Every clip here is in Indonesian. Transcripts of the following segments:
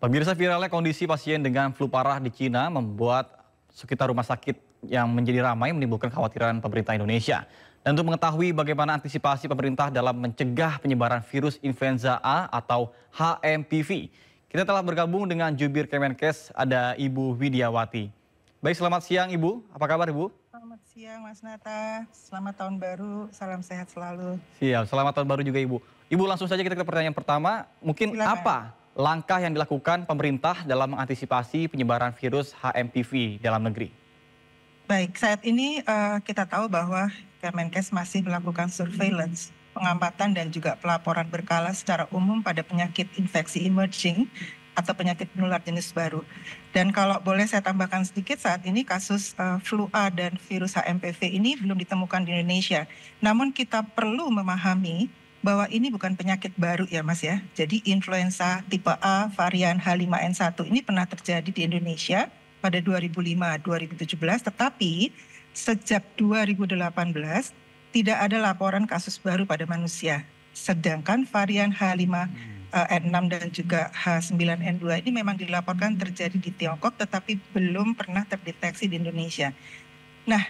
Pemirsa, viralnya kondisi pasien dengan flu parah di Cina membuat sekitar rumah sakit yang menjadi ramai menimbulkan kekhawatiran pemerintah Indonesia. Dan untuk mengetahui bagaimana antisipasi pemerintah dalam mencegah penyebaran virus influenza A atau HMPV, kita telah bergabung dengan Jubir Kemenkes, ada Ibu Widiawati. Baik, selamat siang Ibu. Apa kabar Ibu? Selamat siang Mas Nata, selamat tahun baru, salam sehat selalu. Siap, selamat tahun baru juga Ibu. Ibu, langsung saja kita ke pertanyaan pertama. Mungkin Silakan. apa langkah yang dilakukan pemerintah dalam mengantisipasi penyebaran virus HMPV dalam negeri? Baik, saat ini kita tahu bahwa Kemenkes masih melakukan surveillance, pengamatan dan juga pelaporan berkala secara umum pada penyakit infeksi emerging atau penyakit menular jenis baru. Dan kalau boleh saya tambahkan sedikit, saat ini kasus flu A dan virus HMPV ini belum ditemukan di Indonesia. Namun kita perlu memahami bahwa ini bukan penyakit baru ya Mas ya. Jadi influenza tipe A varian H5N1 ini pernah terjadi di Indonesia pada 2005-2017, tetapi sejak 2018 tidak ada laporan kasus baru pada manusia. Sedangkan varian H5N6 dan juga H9N2 ini memang dilaporkan terjadi di Tiongkok, tetapi belum pernah terdeteksi di Indonesia. Nah,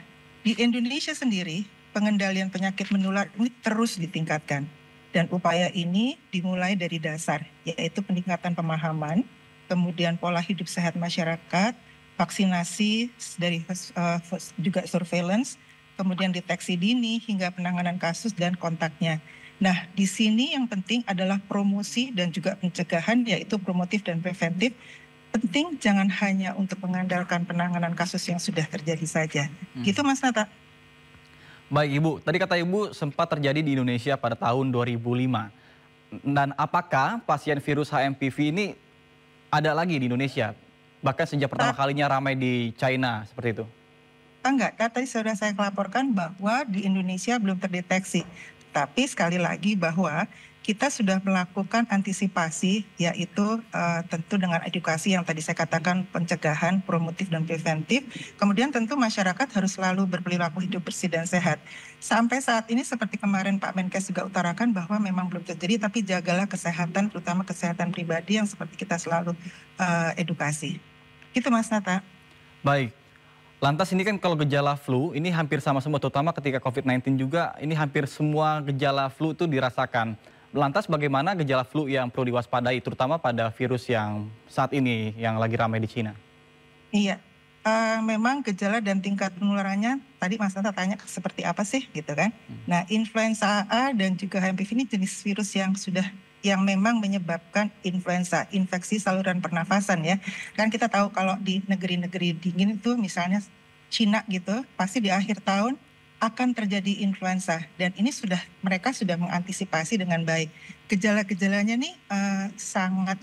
di Indonesia sendiri pengendalian penyakit menular ini terus ditingkatkan. Dan upaya ini dimulai dari dasar, yaitu peningkatan pemahaman, kemudian pola hidup sehat masyarakat, vaksinasi, dari juga surveillance, kemudian deteksi dini hingga penanganan kasus dan kontaknya. Nah, di sini yang penting adalah promosi dan juga pencegahan, yaitu promotif dan preventif. Penting jangan hanya untuk mengandalkan penanganan kasus yang sudah terjadi saja. Gitu Mas Nata. Baik Ibu, tadi kata Ibu sempat terjadi di Indonesia pada tahun 2005. Dan apakah pasien virus HMPV ini ada lagi di Indonesia? Bahkan sejak pertama kalinya ramai di China, seperti itu. Enggak, tadi sudah saya laporkan bahwa di Indonesia belum terdeteksi. Tapi sekali lagi bahwa kita sudah melakukan antisipasi, yaitu tentu dengan edukasi yang tadi saya katakan, pencegahan, promotif dan preventif. Kemudian tentu masyarakat harus selalu berperilaku hidup bersih dan sehat. Sampai saat ini seperti kemarin Pak Menkes juga utarakan bahwa memang belum terjadi, tapi jagalah kesehatan, terutama kesehatan pribadi yang seperti kita selalu edukasi. Gitu Mas Nata. Baik. Lantas ini kan kalau gejala flu ini hampir sama semua, terutama ketika COVID-19 juga ini hampir semua gejala flu itu dirasakan. Lantas bagaimana gejala flu yang perlu diwaspadai, terutama pada virus yang saat ini yang lagi ramai di Cina? Iya, memang gejala dan tingkat penularannya tadi Mas Nata tanya seperti apa sih gitu kan. Nah, influenza A dan juga HMPV ini jenis virus yang memang menyebabkan influenza, infeksi saluran pernafasan ya. Kan kita tahu kalau di negeri-negeri dingin itu misalnya Cina gitu, pasti di akhir tahun akan terjadi influenza. Dan ini mereka sudah mengantisipasi dengan baik. Gejala-gejalanya nih sangat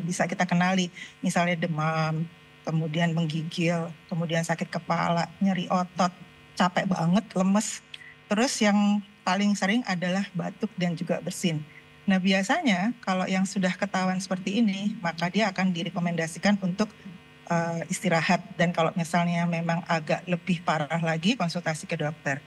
bisa kita kenali, misalnya demam, kemudian menggigil, kemudian sakit kepala, nyeri otot, capek banget, lemes. Terus yang paling sering adalah batuk dan juga bersin. Nah, biasanya kalau yang sudah ketahuan seperti ini, maka dia akan direkomendasikan untuk istirahat. Dan kalau misalnya memang agak lebih parah lagi, konsultasi ke dokter.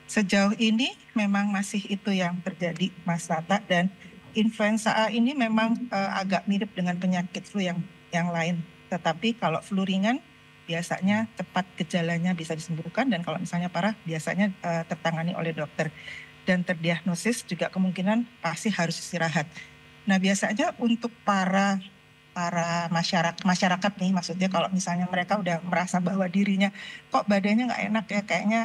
Sejauh ini memang masih itu yang terjadi, Mas Tata. Dan influenza A ini memang agak mirip dengan penyakit flu yang lain. Tetapi kalau flu ringan, biasanya cepat gejalanya bisa disembuhkan. Dan kalau misalnya parah, biasanya tertangani oleh dokter. Dan terdiagnosis juga kemungkinan pasti harus istirahat. Nah, biasanya untuk para masyarakat nih, maksudnya kalau misalnya mereka udah merasa bahwa dirinya kok badannya nggak enak ya, kayaknya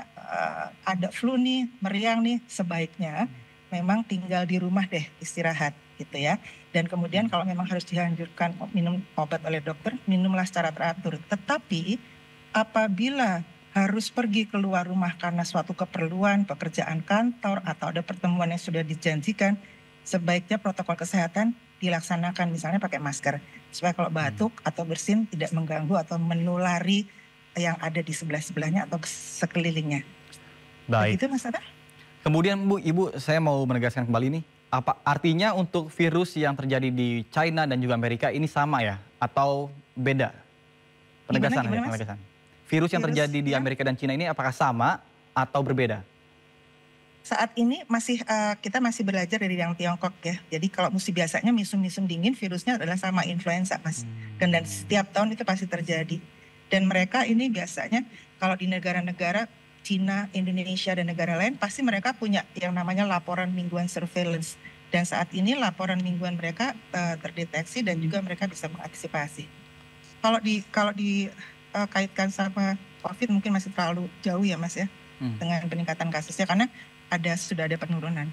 ada flu nih, meriang nih, sebaiknya memang tinggal di rumah deh, istirahat gitu ya. Dan kemudian kalau memang harus dianjurkan minum obat oleh dokter, minumlah secara teratur. Tetapi apabila harus pergi keluar rumah karena suatu keperluan, pekerjaan kantor, atau ada pertemuan yang sudah dijanjikan, sebaiknya protokol kesehatan dilaksanakan, misalnya pakai masker, supaya kalau batuk atau bersin tidak mengganggu atau menulari yang ada di sebelah-sebelahnya atau sekelilingnya. Baik. Begitu Mas Tata? Kemudian Ibu, saya mau menegaskan kembali nih, apa artinya untuk virus yang terjadi di China dan juga Amerika ini sama ya? Atau beda? Penegasan. Virus yang terjadi di Amerika dan China ini apakah sama atau berbeda? Saat ini kita masih belajar dari yang Tiongkok ya. Jadi kalau musim biasanya musim dingin virusnya adalah sama influenza, Mas. Dan setiap tahun itu pasti terjadi. Dan mereka ini biasanya kalau di negara-negara Cina, Indonesia, dan negara lain pasti mereka punya yang namanya laporan mingguan surveillance. Dan saat ini laporan mingguan mereka terdeteksi dan juga mereka bisa mengantisipasi. Kalau dikaitkan sama COVID mungkin masih terlalu jauh ya, Mas ya, dengan peningkatan kasusnya karena sudah ada penurunan.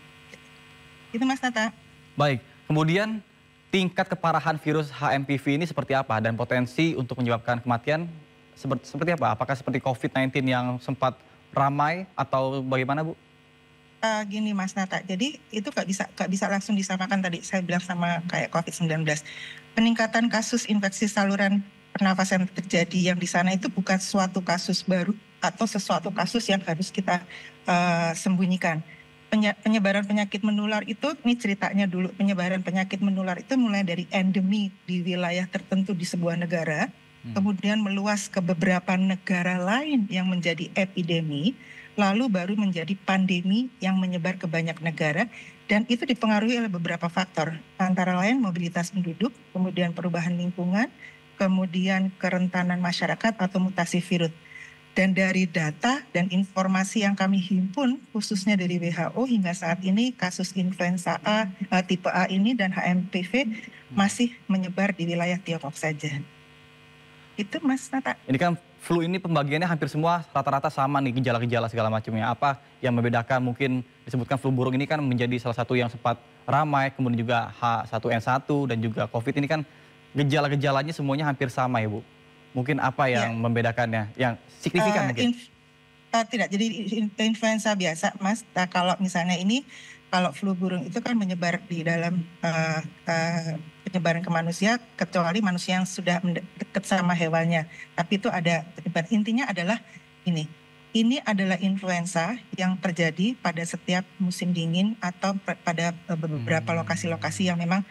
Itu Mas Nata. Baik, kemudian tingkat keparahan virus HMPV ini seperti apa dan potensi untuk menyebabkan kematian seperti apa? Apakah seperti COVID-19 yang sempat ramai atau bagaimana, Bu? Gini Mas Nata, jadi itu nggak bisa langsung disamakan tadi saya bilang sama kayak COVID-19. Peningkatan kasus infeksi saluran pernafasan terjadi yang di sana itu bukan suatu kasus baru atau sesuatu kasus yang harus kita sembunyikan. Penyebaran penyakit menular itu, ini ceritanya dulu, penyebaran penyakit menular itu mulai dari endemi di wilayah tertentu di sebuah negara, kemudian meluas ke beberapa negara lain yang menjadi epidemi, lalu baru menjadi pandemi yang menyebar ke banyak negara, dan itu dipengaruhi oleh beberapa faktor, antara lain mobilitas penduduk, kemudian perubahan lingkungan, kemudian kerentanan masyarakat atau mutasi virus. Dan dari data dan informasi yang kami himpun, khususnya dari WHO hingga saat ini, kasus influenza A, tipe A ini dan HMPV masih menyebar di wilayah Tiongkok saja. Itu Mas Nata. Ini kan flu ini pembagiannya hampir semua rata-rata sama nih, gejala-gejala segala macamnya. Apa yang membedakan, mungkin disebutkan flu burung ini kan menjadi salah satu yang sempat ramai, kemudian juga H1N1 dan juga COVID ini kan gejala-gejalanya semuanya hampir sama ya, Bu. Mungkin apa yang membedakannya, yang signifikan mungkin? Tidak, jadi influenza biasa Mas. Nah, kalau misalnya ini, kalau flu burung itu kan menyebar di dalam penyebaran ke manusia, kecuali manusia yang sudah dekat sama hewannya. Tapi itu ada penyebaran. Intinya adalah ini adalah influenza yang terjadi pada setiap musim dingin atau pada beberapa lokasi-lokasi yang memang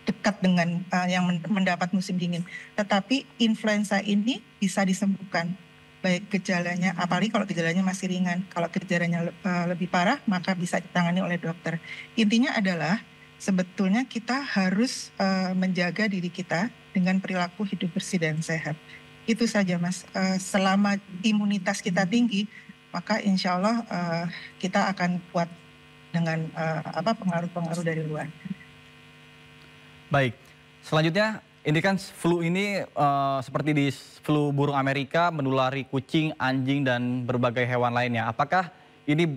dekat dengan yang mendapat musim dingin. Tetapi influenza ini bisa disembuhkan, baik gejalanya, apalagi kalau gejalanya masih ringan. Kalau gejalanya lebih parah, maka bisa ditangani oleh dokter. Intinya adalah sebetulnya kita harus menjaga diri kita dengan perilaku hidup bersih dan sehat. Itu saja Mas. Selama imunitas kita tinggi, maka insya Allah kita akan kuat dengan pengaruh-pengaruh dari luar. Baik, selanjutnya ini kan flu ini seperti di flu burung Amerika menulari kucing, anjing, dan berbagai hewan lainnya. Apakah ini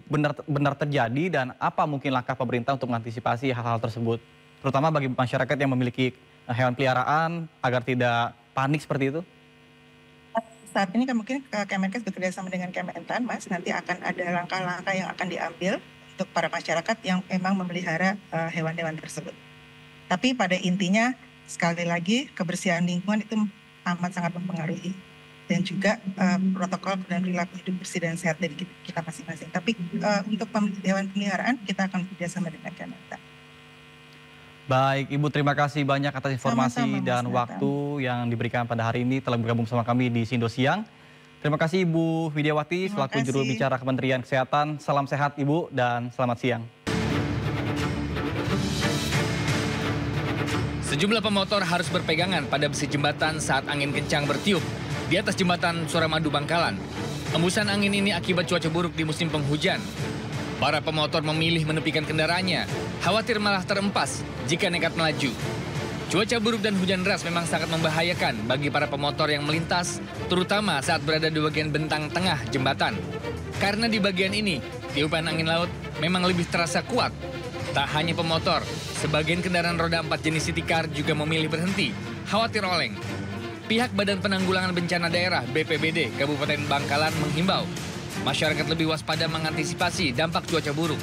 benar terjadi dan apa mungkin langkah pemerintah untuk mengantisipasi hal-hal tersebut? Terutama bagi masyarakat yang memiliki hewan peliharaan agar tidak panik seperti itu? Saat ini mungkin Kemenkes bekerja sama dengan Kementan, Mas. Nanti akan ada langkah-langkah yang akan diambil untuk para masyarakat yang memang memelihara hewan-hewan tersebut. Tapi pada intinya sekali lagi kebersihan lingkungan itu amat sangat mempengaruhi, dan juga protokol dan perilaku hidup bersih dan sehat dari kita masing-masing. Tapi untuk hewan peliharaan kita akan bekerjasama dengan Kementan. Baik, Ibu, terima kasih banyak atas informasi dan waktu yang diberikan pada hari ini telah bergabung sama kami di Sindo Siang. Terima kasih Ibu Widiawati selaku juru bicara Kementerian Kesehatan. Salam sehat Ibu dan selamat siang. Sejumlah pemotor harus berpegangan pada besi jembatan saat angin kencang bertiup di atas jembatan Suramadu Bangkalan. Embusan angin ini akibat cuaca buruk di musim penghujan. Para pemotor memilih menepikan kendaraannya, khawatir malah terempas jika nekat melaju. Cuaca buruk dan hujan deras memang sangat membahayakan bagi para pemotor yang melintas, terutama saat berada di bagian bentang tengah jembatan. Karena di bagian ini, tiupan angin laut memang lebih terasa kuat. Tak hanya pemotor, sebagian kendaraan roda 4 jenis city car juga memilih berhenti, khawatir oleng. Pihak Badan Penanggulangan Bencana Daerah BPBD Kabupaten Bangkalan menghimbau masyarakat lebih waspada mengantisipasi dampak cuaca buruk.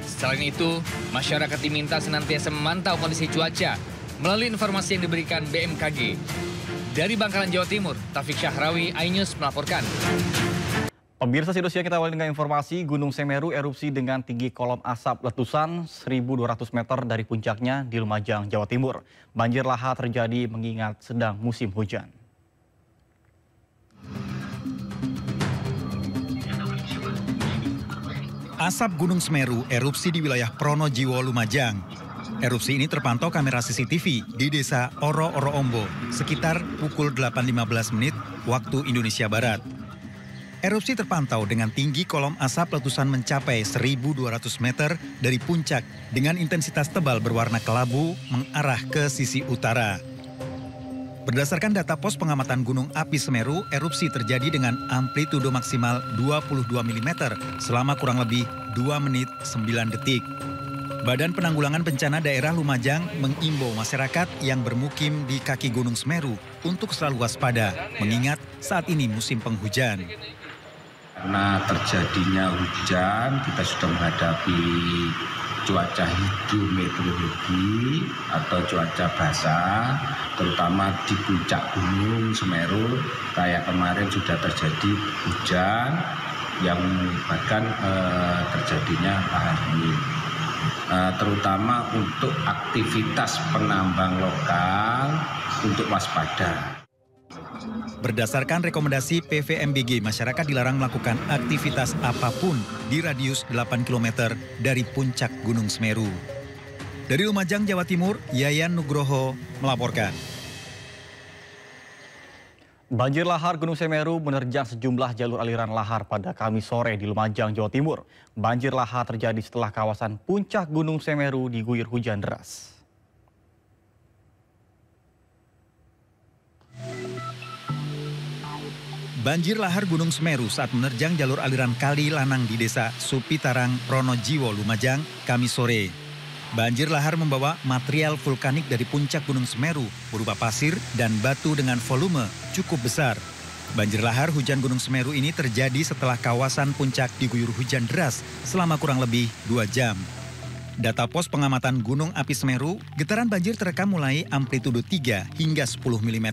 Selain itu, masyarakat diminta senantiasa memantau kondisi cuaca melalui informasi yang diberikan BMKG. Dari Bangkalan, Jawa Timur, Taufik Syahrawi, iNews melaporkan. Pemirsa Sindo Siang, kita awali dengan informasi Gunung Semeru erupsi dengan tinggi kolom asap letusan 1.200 meter dari puncaknya di Lumajang, Jawa Timur. Banjir lahar terjadi mengingat sedang musim hujan. Asap Gunung Semeru erupsi di wilayah Pronojiwo, Lumajang. Erupsi ini terpantau kamera CCTV di desa Oro-Oro Ombo sekitar pukul 8.15 menit waktu Indonesia Barat. Erupsi terpantau dengan tinggi kolom asap letusan mencapai 1.200 meter dari puncak dengan intensitas tebal berwarna kelabu mengarah ke sisi utara. Berdasarkan data pos pengamatan Gunung Api Semeru, erupsi terjadi dengan amplitudo maksimal 22 mm selama kurang lebih 2 menit 9 detik. Badan Penanggulangan Bencana Daerah Lumajang mengimbau masyarakat yang bermukim di kaki Gunung Semeru untuk selalu waspada, mengingat saat ini musim penghujan. Karena terjadinya hujan, kita sudah menghadapi cuaca hidrometeorologi atau cuaca basah, terutama di puncak Gunung Semeru. Kayak kemarin sudah terjadi hujan yang menyebabkan terjadinya lahar dingin. Terutama untuk aktivitas penambang lokal untuk waspada. Berdasarkan rekomendasi PVMBG, masyarakat dilarang melakukan aktivitas apapun di radius 8 km dari puncak Gunung Semeru. Dari Lumajang, Jawa Timur, Yayan Nugroho melaporkan. Banjir lahar Gunung Semeru menerjang sejumlah jalur aliran lahar pada Kamis sore di Lumajang, Jawa Timur. Banjir lahar terjadi setelah kawasan puncak Gunung Semeru diguyur hujan deras. Banjir lahar Gunung Semeru saat menerjang jalur aliran Kali Lanang di desa Supitarang, Pronojiwo, Lumajang, Kamis sore. Banjir lahar membawa material vulkanik dari puncak Gunung Semeru berupa pasir dan batu dengan volume cukup besar. Banjir lahar hujan Gunung Semeru ini terjadi setelah kawasan puncak diguyur hujan deras selama kurang lebih 2 jam. Data pos pengamatan Gunung Api Semeru, getaran banjir terekam mulai amplitudo 3 hingga 10 mm.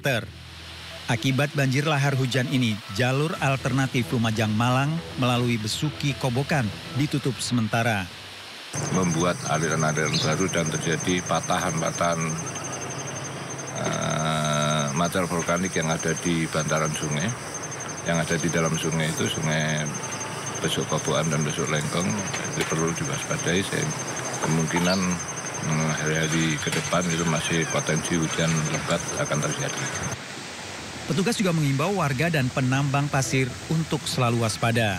Akibat banjir lahar hujan ini, jalur alternatif Lumajang Malang melalui Besuki Kobokan ditutup sementara. Membuat aliran-aliran baru dan terjadi patahan-patahan material vulkanik yang ada di bantaran sungai. Yang ada di dalam sungai itu sungai Besuk Kobokan dan Besuk Lengkong, itu perlu diwaspadai. Kemungkinan hari-hari ke depan itu masih potensi hujan lebat akan terjadi. Petugas juga mengimbau warga dan penambang pasir untuk selalu waspada.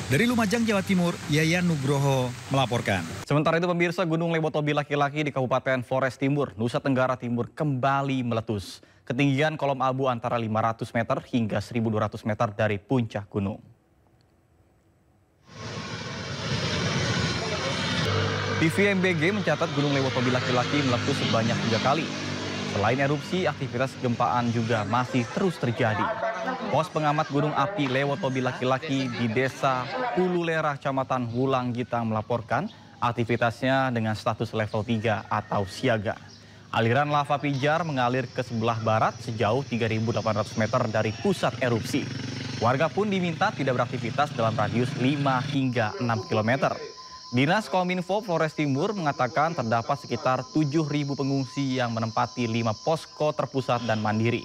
Dari Lumajang, Jawa Timur, Yayan Nugroho melaporkan. Sementara itu pemirsa, Gunung Lewotobi laki-laki di Kabupaten Flores Timur, Nusa Tenggara Timur kembali meletus. Ketinggian kolom abu antara 500 meter hingga 1.200 meter dari puncak gunung. PVMBG mencatat Gunung Lewotobi laki-laki meletus sebanyak 3 kali. Selain erupsi, aktivitas gempaan juga masih terus terjadi. Pos pengamat Gunung Api Lewotobi laki-laki di Desa Pululerah, Kecamatan Wulang Gitang melaporkan aktivitasnya dengan status level 3 atau siaga. Aliran lava pijar mengalir ke sebelah barat sejauh 3.800 meter dari pusat erupsi. Warga pun diminta tidak beraktivitas dalam radius 5 hingga 6 km. Dinas Kominfo Flores Timur mengatakan terdapat sekitar 7.000 pengungsi yang menempati 5 posko terpusat dan mandiri.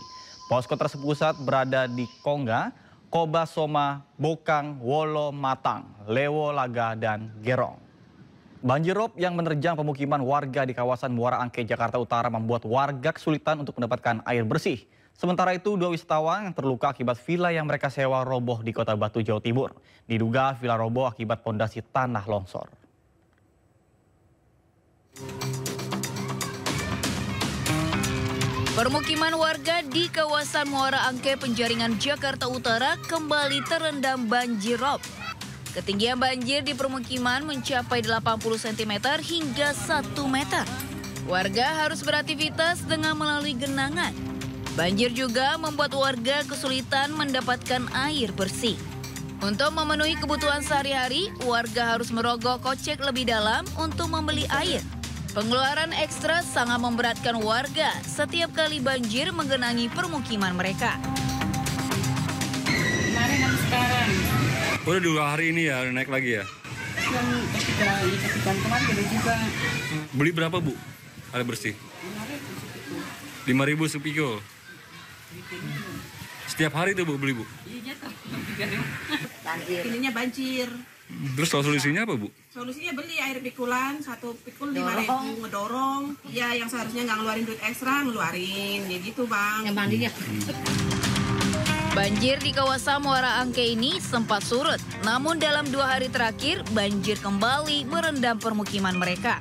Posko terpusat berada di Kongga, Kobasoma, Bokang, Wolo, Matang, Lewo, Laga, dan Gerong. Banjir rob yang menerjang pemukiman warga di kawasan Muara Angke, Jakarta Utara membuat warga kesulitan untuk mendapatkan air bersih. Sementara itu, 2 wisatawan yang terluka akibat villa yang mereka sewa roboh di Kota Batu, Jawa Timur. Diduga villa roboh akibat pondasi tanah longsor. Permukiman warga di kawasan Muara Angke, Penjaringan, Jakarta Utara kembali terendam banjir rob. Ketinggian banjir di permukiman mencapai 80 cm hingga 1 meter. Warga harus beraktivitas dengan melalui genangan. Banjir juga membuat warga kesulitan mendapatkan air bersih. Untuk memenuhi kebutuhan sehari-hari, warga harus merogoh kocek lebih dalam untuk membeli air. Pengeluaran ekstra sangat memberatkan warga setiap kali banjir menggenangi permukiman mereka. Kemarin dan sekarang. Udah 2 hari ini ya, naik lagi ya? Yang ketika kemarin beli juga. Beli berapa, Bu? Air bersih? 5.000 sepiko. Setiap hari tuh Bu beli, Bu? Iya, banjir. Ininya banjir. Terus solusinya apa, Bu? Solusinya beli air pikulan, 1 pikul 5.000, ngedorong. Ya yang seharusnya nggak ngeluarin duit ekstra, ngeluarin. Ya gitu, Bang. Yang mandi ya. Banjir di kawasan Muara Angke ini sempat surut, namun dalam 2 hari terakhir banjir kembali merendam permukiman mereka.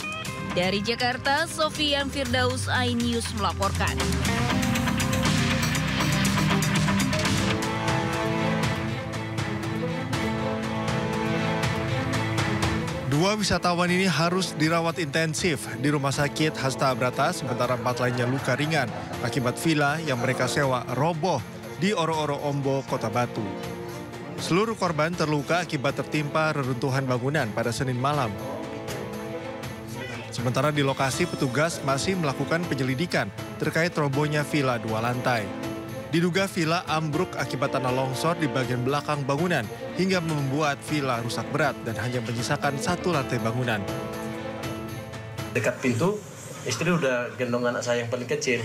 Dari Jakarta, Sofian Firdaus, iNews melaporkan. Dua wisatawan ini harus dirawat intensif di Rumah Sakit Hasta Abrata, sementara 4 lainnya luka ringan akibat villa yang mereka sewa roboh di Oro-Oro Ombo, Kota Batu. Seluruh korban terluka akibat tertimpa reruntuhan bangunan pada Senin malam. Sementara di lokasi petugas masih melakukan penyelidikan terkait robohnya villa 2 lantai. Diduga villa ambruk akibat tanah longsor di bagian belakang bangunan hingga membuat villa rusak berat dan hanya menyisakan 1 lantai bangunan. Dekat pintu, istri udah gendong anak saya yang paling kecil.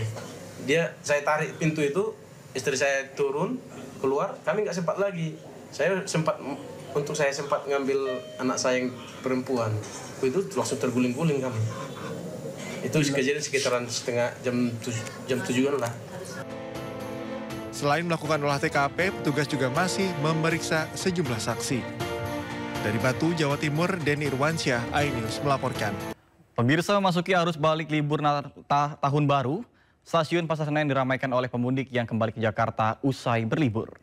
Saya tarik pintu itu, istri saya turun, keluar, kami nggak sempat lagi. Saya sempat ngambil anak saya yang perempuan. Itu langsung terguling-guling kami. Itu kejadian sekitaran jam 7-an lah. Selain melakukan olah TKP, petugas juga masih memeriksa sejumlah saksi. Dari Batu, Jawa Timur, Denny Irwansyah, iNews melaporkan. Pemirsa, memasuki arus balik libur tahun baru, Stasiun Pasar Senen diramaikan oleh pemudik yang kembali ke Jakarta usai berlibur.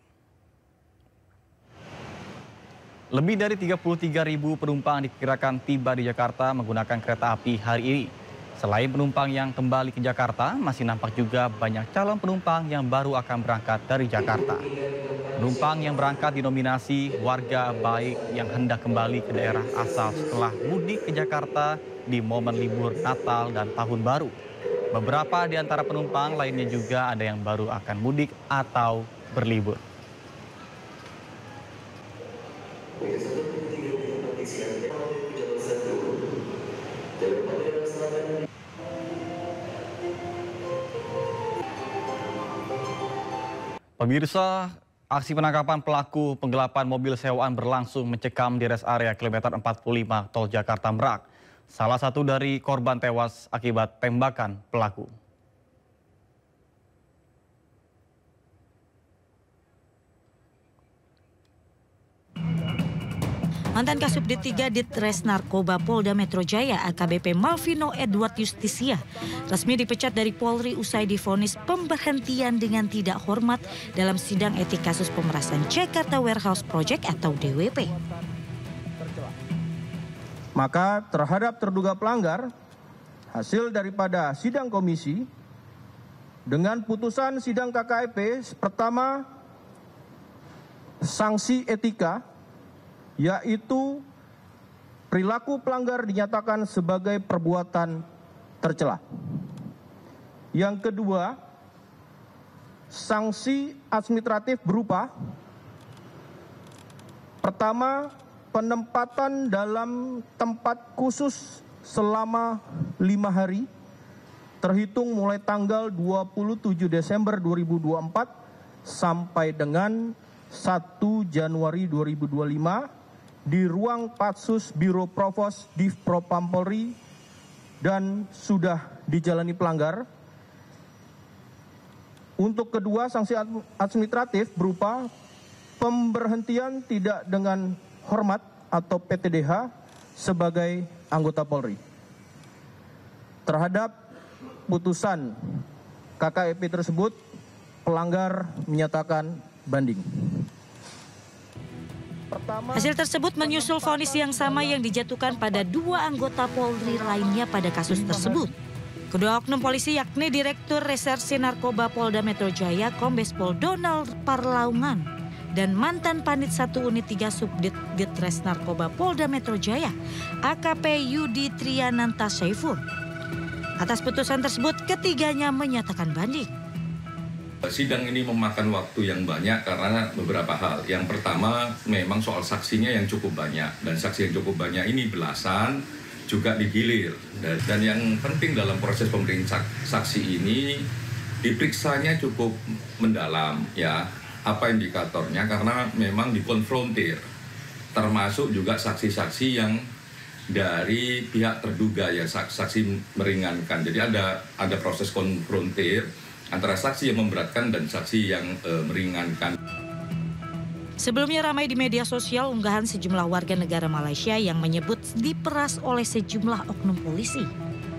Lebih dari 33.000 penumpang diperkirakan tiba di Jakarta menggunakan kereta api hari ini. Selain penumpang yang kembali ke Jakarta, masih nampak juga banyak calon penumpang yang baru akan berangkat dari Jakarta. Penumpang yang berangkat dinominasi warga baik yang hendak kembali ke daerah asal setelah mudik ke Jakarta di momen libur Natal dan Tahun Baru. Beberapa di antara penumpang lainnya juga ada yang baru akan mudik atau berlibur. Pemirsa, aksi penangkapan pelaku penggelapan mobil sewaan berlangsung mencekam di rest area kilometer 45 Tol Jakarta Merak. Salah satu dari korban tewas akibat tembakan pelaku. Mantan Kasubdit 3 Ditres Narkoba Polda Metro Jaya AKBP Malvino Edward Justisia resmi dipecat dari Polri usai divonis pemberhentian dengan tidak hormat dalam sidang etik kasus pemerasan Jakarta Warehouse Project atau DWP. Maka terhadap terduga pelanggar, hasil daripada sidang komisi dengan putusan sidang KKEP pertama sanksi etika, yaitu perilaku pelanggar dinyatakan sebagai perbuatan tercela. Yang kedua, sanksi administratif berupa pertama, penempatan dalam tempat khusus selama 5 hari terhitung mulai tanggal 27 Desember 2024 sampai dengan 1 Januari 2025 di ruang Patsus Biro Provos Div Propam Polri dan sudah dijalani pelanggar. Untuk kedua, sanksi administratif berupa pemberhentian tidak dengan hormat atau PTDH sebagai anggota Polri. Terhadap putusan KKEP tersebut, pelanggar menyatakan banding. Hasil tersebut menyusul vonis yang sama yang dijatuhkan pada 2 anggota Polri lainnya pada kasus tersebut. Kedua oknum polisi yakni Direktur Reserse Narkoba Polda Metro Jaya Kombes Pol Donald Parlaungan dan mantan Panit 1 Unit 3 Subdit Ditres Narkoba Polda Metro Jaya AKP Yudi Triananta Saiful. Atas putusan tersebut, ketiganya menyatakan banding. Sidang ini memakan waktu yang banyak karena beberapa hal. Yang pertama memang soal saksinya yang cukup banyak. Dan saksi yang cukup banyak ini belasan juga digilir. Dan yang penting dalam proses pemeriksaan saksi ini diperiksanya cukup mendalam ya. Apa indikatornya karena memang dikonfrontir. termasuk juga saksi-saksi yang dari pihak terduga ya, saksi meringankan. Jadi ada proses konfrontir antara saksi yang memberatkan dan saksi yang meringankan. Sebelumnya ramai di media sosial unggahan sejumlah warga negara Malaysia yang menyebut diperas oleh sejumlah oknum polisi.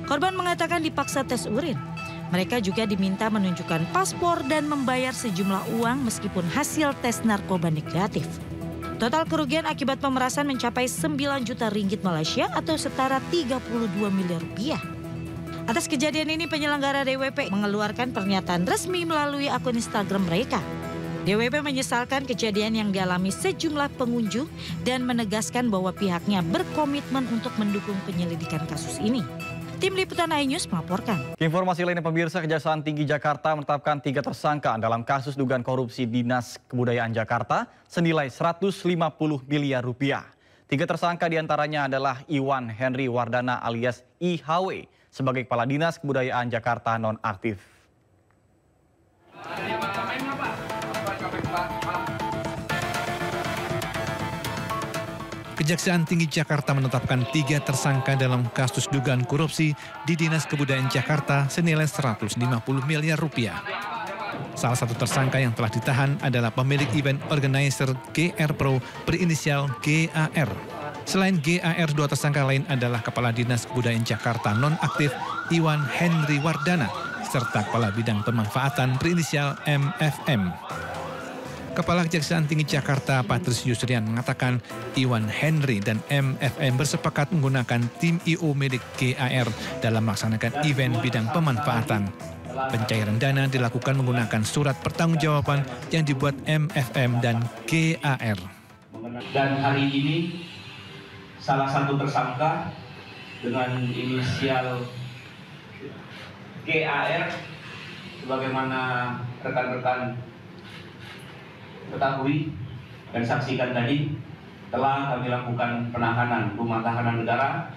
Korban mengatakan dipaksa tes urin. Mereka juga diminta menunjukkan paspor dan membayar sejumlah uang meskipun hasil tes narkoba negatif. Total kerugian akibat pemerasan mencapai 9 juta ringgit Malaysia atau setara 32 miliar rupiah. Atas kejadian ini penyelenggara DWP mengeluarkan pernyataan resmi melalui akun Instagram mereka. DWP menyesalkan kejadian yang dialami sejumlah pengunjung dan menegaskan bahwa pihaknya berkomitmen untuk mendukung penyelidikan kasus ini. Tim Liputan iNews melaporkan. Informasi lainnya pemirsa, Kejaksaan Tinggi Jakarta menetapkan 3 tersangka dalam kasus dugaan korupsi Dinas Kebudayaan Jakarta senilai 150 miliar rupiah. 3 tersangka diantaranya adalah Iwan Henry Wardana alias IHW sebagai Kepala Dinas Kebudayaan Jakarta nonaktif. Kejaksaan Tinggi Jakarta menetapkan 3 tersangka dalam kasus dugaan korupsi di Dinas Kebudayaan Jakarta senilai 150 miliar rupiah. Salah satu tersangka yang telah ditahan adalah pemilik event organizer GR Pro berinisial GAR. Selain GAR, 2 tersangka lain adalah Kepala Dinas Kebudayaan Jakarta nonaktif Iwan Henry Wardana serta Kepala Bidang Pemanfaatan berinisial MFM. Kepala Kejaksaan Tinggi Jakarta Patrice Yusrian mengatakan Iwan Henry dan MFM bersepakat menggunakan tim IO milik GAR dalam melaksanakan event bidang pemanfaatan. Pencairan dana dilakukan menggunakan surat pertanggungjawaban yang dibuat MFM dan GAR. Dan hari ini salah satu tersangka dengan inisial GAR sebagaimana rekan-rekan ketahui dan saksikan tadi, telah kami lakukan penahanan rumah tahanan negara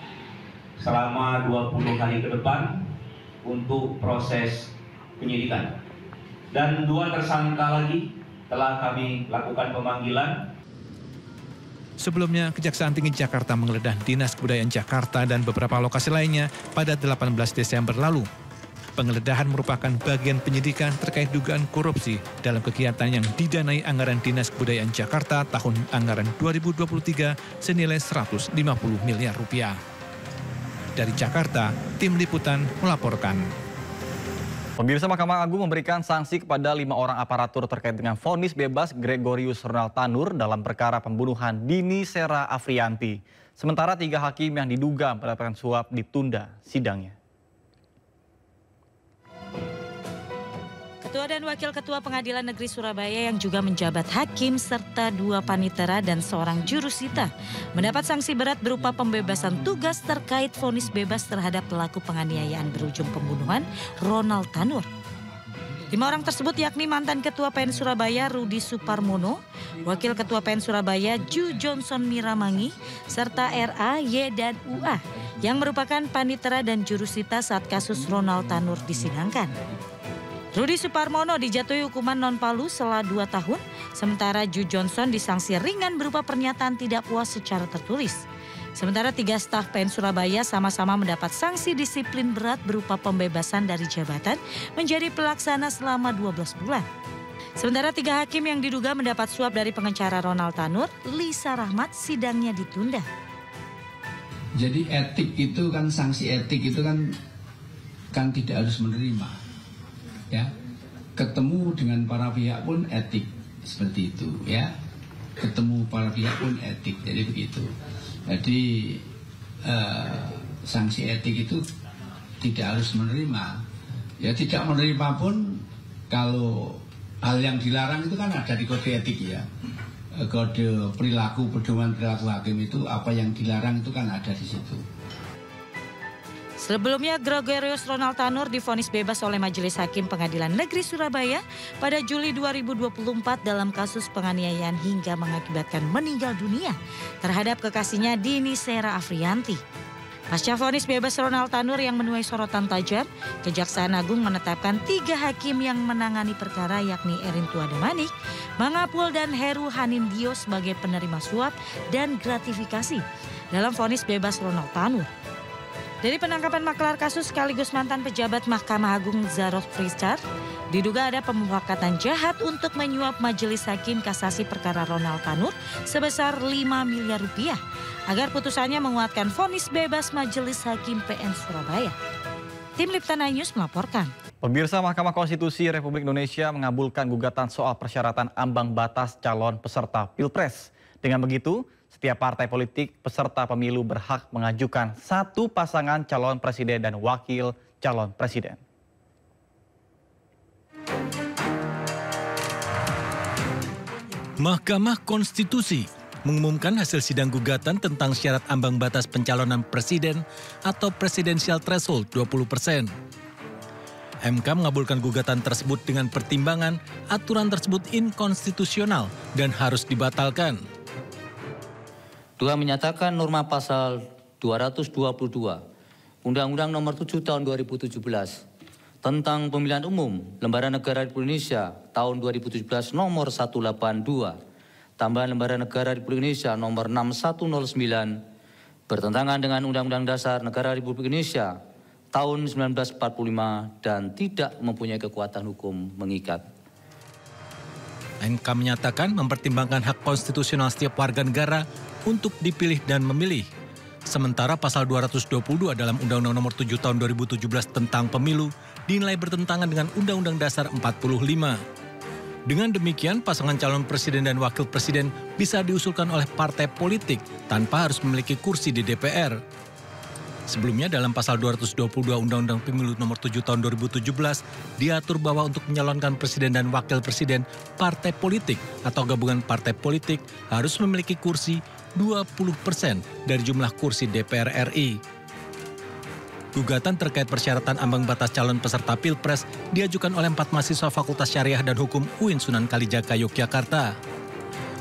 selama 20 hari ke depan untuk proses penyidikan. Dan 2 tersangka lagi telah kami lakukan pemanggilan. Sebelumnya, Kejaksaan Tinggi Jakarta menggeledah Dinas Kebudayaan Jakarta dan beberapa lokasi lainnya pada 18 Desember lalu. Penggeledahan merupakan bagian penyidikan terkait dugaan korupsi dalam kegiatan yang didanai anggaran Dinas Kebudayaan Jakarta tahun anggaran 2023 senilai 150 miliar rupiah. Dari Jakarta, Tim Liputan melaporkan. Pemirsa, Mahkamah Agung memberikan sanksi kepada 5 orang aparatur terkait dengan vonis bebas Gregorius Ronald Tanur dalam perkara pembunuhan Dini Sera Afrianti. Sementara 3 hakim yang diduga mendapatkan suap ditunda sidangnya. Ketua dan Wakil Ketua Pengadilan Negeri Surabaya yang juga menjabat hakim serta 2 panitera dan seorang jurusita mendapat sanksi berat berupa pembebasan tugas terkait vonis bebas terhadap pelaku penganiayaan berujung pembunuhan Ronald Tanur. 5 orang tersebut yakni mantan Ketua PN Surabaya Rudi Suparmono, Wakil Ketua PN Surabaya Ju Johnson Miramangi, serta RA, Y, dan UA yang merupakan panitera dan jurusita saat kasus Ronald Tanur disidangkan. Rudi Suparmono dijatuhi hukuman non-palu selama 2 tahun, sementara Ju Johnson disanksi ringan berupa pernyataan tidak puas secara tertulis. Sementara 3 staf PN Surabaya sama-sama mendapat sanksi disiplin berat berupa pembebasan dari jabatan menjadi pelaksana selama 12 bulan. Sementara 3 hakim yang diduga mendapat suap dari pengacara Ronald Tanur, Lisa Rahmat, sidangnya ditunda. Jadi etik itu kan, sanksi etik itu kan tidak harus menerima. Ya, ketemu dengan para pihak pun etik seperti itu, ya. Ketemu para pihak pun etik, jadi begitu. Jadi sanksi etik itu tidak harus menerima. Ya, tidak menerima pun kalau hal yang dilarang itu kan ada di kode etik, ya. Kode perilaku, pedoman perilaku hakim itu apa yang dilarang itu kan ada di situ. Sebelumnya, Gregorius Ronald Tanur divonis bebas oleh Majelis Hakim Pengadilan Negeri Surabaya pada Juli 2024 dalam kasus penganiayaan hingga mengakibatkan meninggal dunia terhadap kekasihnya Dini Sera Afrianti. Pasca vonis bebas Ronald Tanur yang menuai sorotan tajam, Kejaksaan Agung menetapkan 3 hakim yang menangani perkara yakni Erin Tuademanik, Mangapul dan Heru Hanindyo sebagai penerima suap dan gratifikasi dalam vonis bebas Ronald Tanur. Dari penangkapan maklar kasus sekaligus mantan pejabat Mahkamah Agung Zarod Frischar, diduga ada pemufakatan jahat untuk menyuap Majelis Hakim Kasasi perkara Ronald Tanur sebesar 5 miliar rupiah agar putusannya menguatkan vonis bebas Majelis Hakim PN Surabaya. Tim Liptana News melaporkan. Pemirsa, Mahkamah Konstitusi Republik Indonesia mengabulkan gugatan soal persyaratan ambang batas calon peserta Pilpres. Dengan begitu, setiap partai politik peserta pemilu berhak mengajukan 1 pasangan calon presiden dan wakil calon presiden. Mahkamah Konstitusi mengumumkan hasil sidang gugatan tentang syarat ambang batas pencalonan presiden atau presidensial threshold 20%. MK mengabulkan gugatan tersebut dengan pertimbangan aturan tersebut inkonstitusional dan harus dibatalkan. 2 menyatakan norma pasal 222 Undang-Undang Nomor 7 Tahun 2017 tentang Pemilihan Umum Lembaran Negara Republik Indonesia tahun 2017 Nomor 182 tambahan Lembaran Negara Republik Indonesia Nomor 6109 bertentangan dengan Undang-Undang Dasar Negara Republik Indonesia tahun 1945 dan tidak mempunyai kekuatan hukum mengikat. MK menyatakan mempertimbangkan hak konstitusional setiap warga negara untuk dipilih dan memilih. Sementara pasal 222 dalam Undang-Undang Nomor 7 Tahun 2017 tentang Pemilu dinilai bertentangan dengan Undang-Undang Dasar 45. Dengan demikian, pasangan calon presiden dan wakil presiden bisa diusulkan oleh partai politik tanpa harus memiliki kursi di DPR. Sebelumnya dalam pasal 222 Undang-Undang Pemilu Nomor 7 Tahun 2017 diatur bahwa untuk menyalonkan presiden dan wakil presiden, partai politik atau gabungan partai politik harus memiliki kursi 20% dari jumlah kursi DPR RI. Gugatan terkait persyaratan ambang batas calon peserta Pilpres diajukan oleh 4 mahasiswa Fakultas Syariah dan Hukum UIN Sunan Kalijaga, Yogyakarta.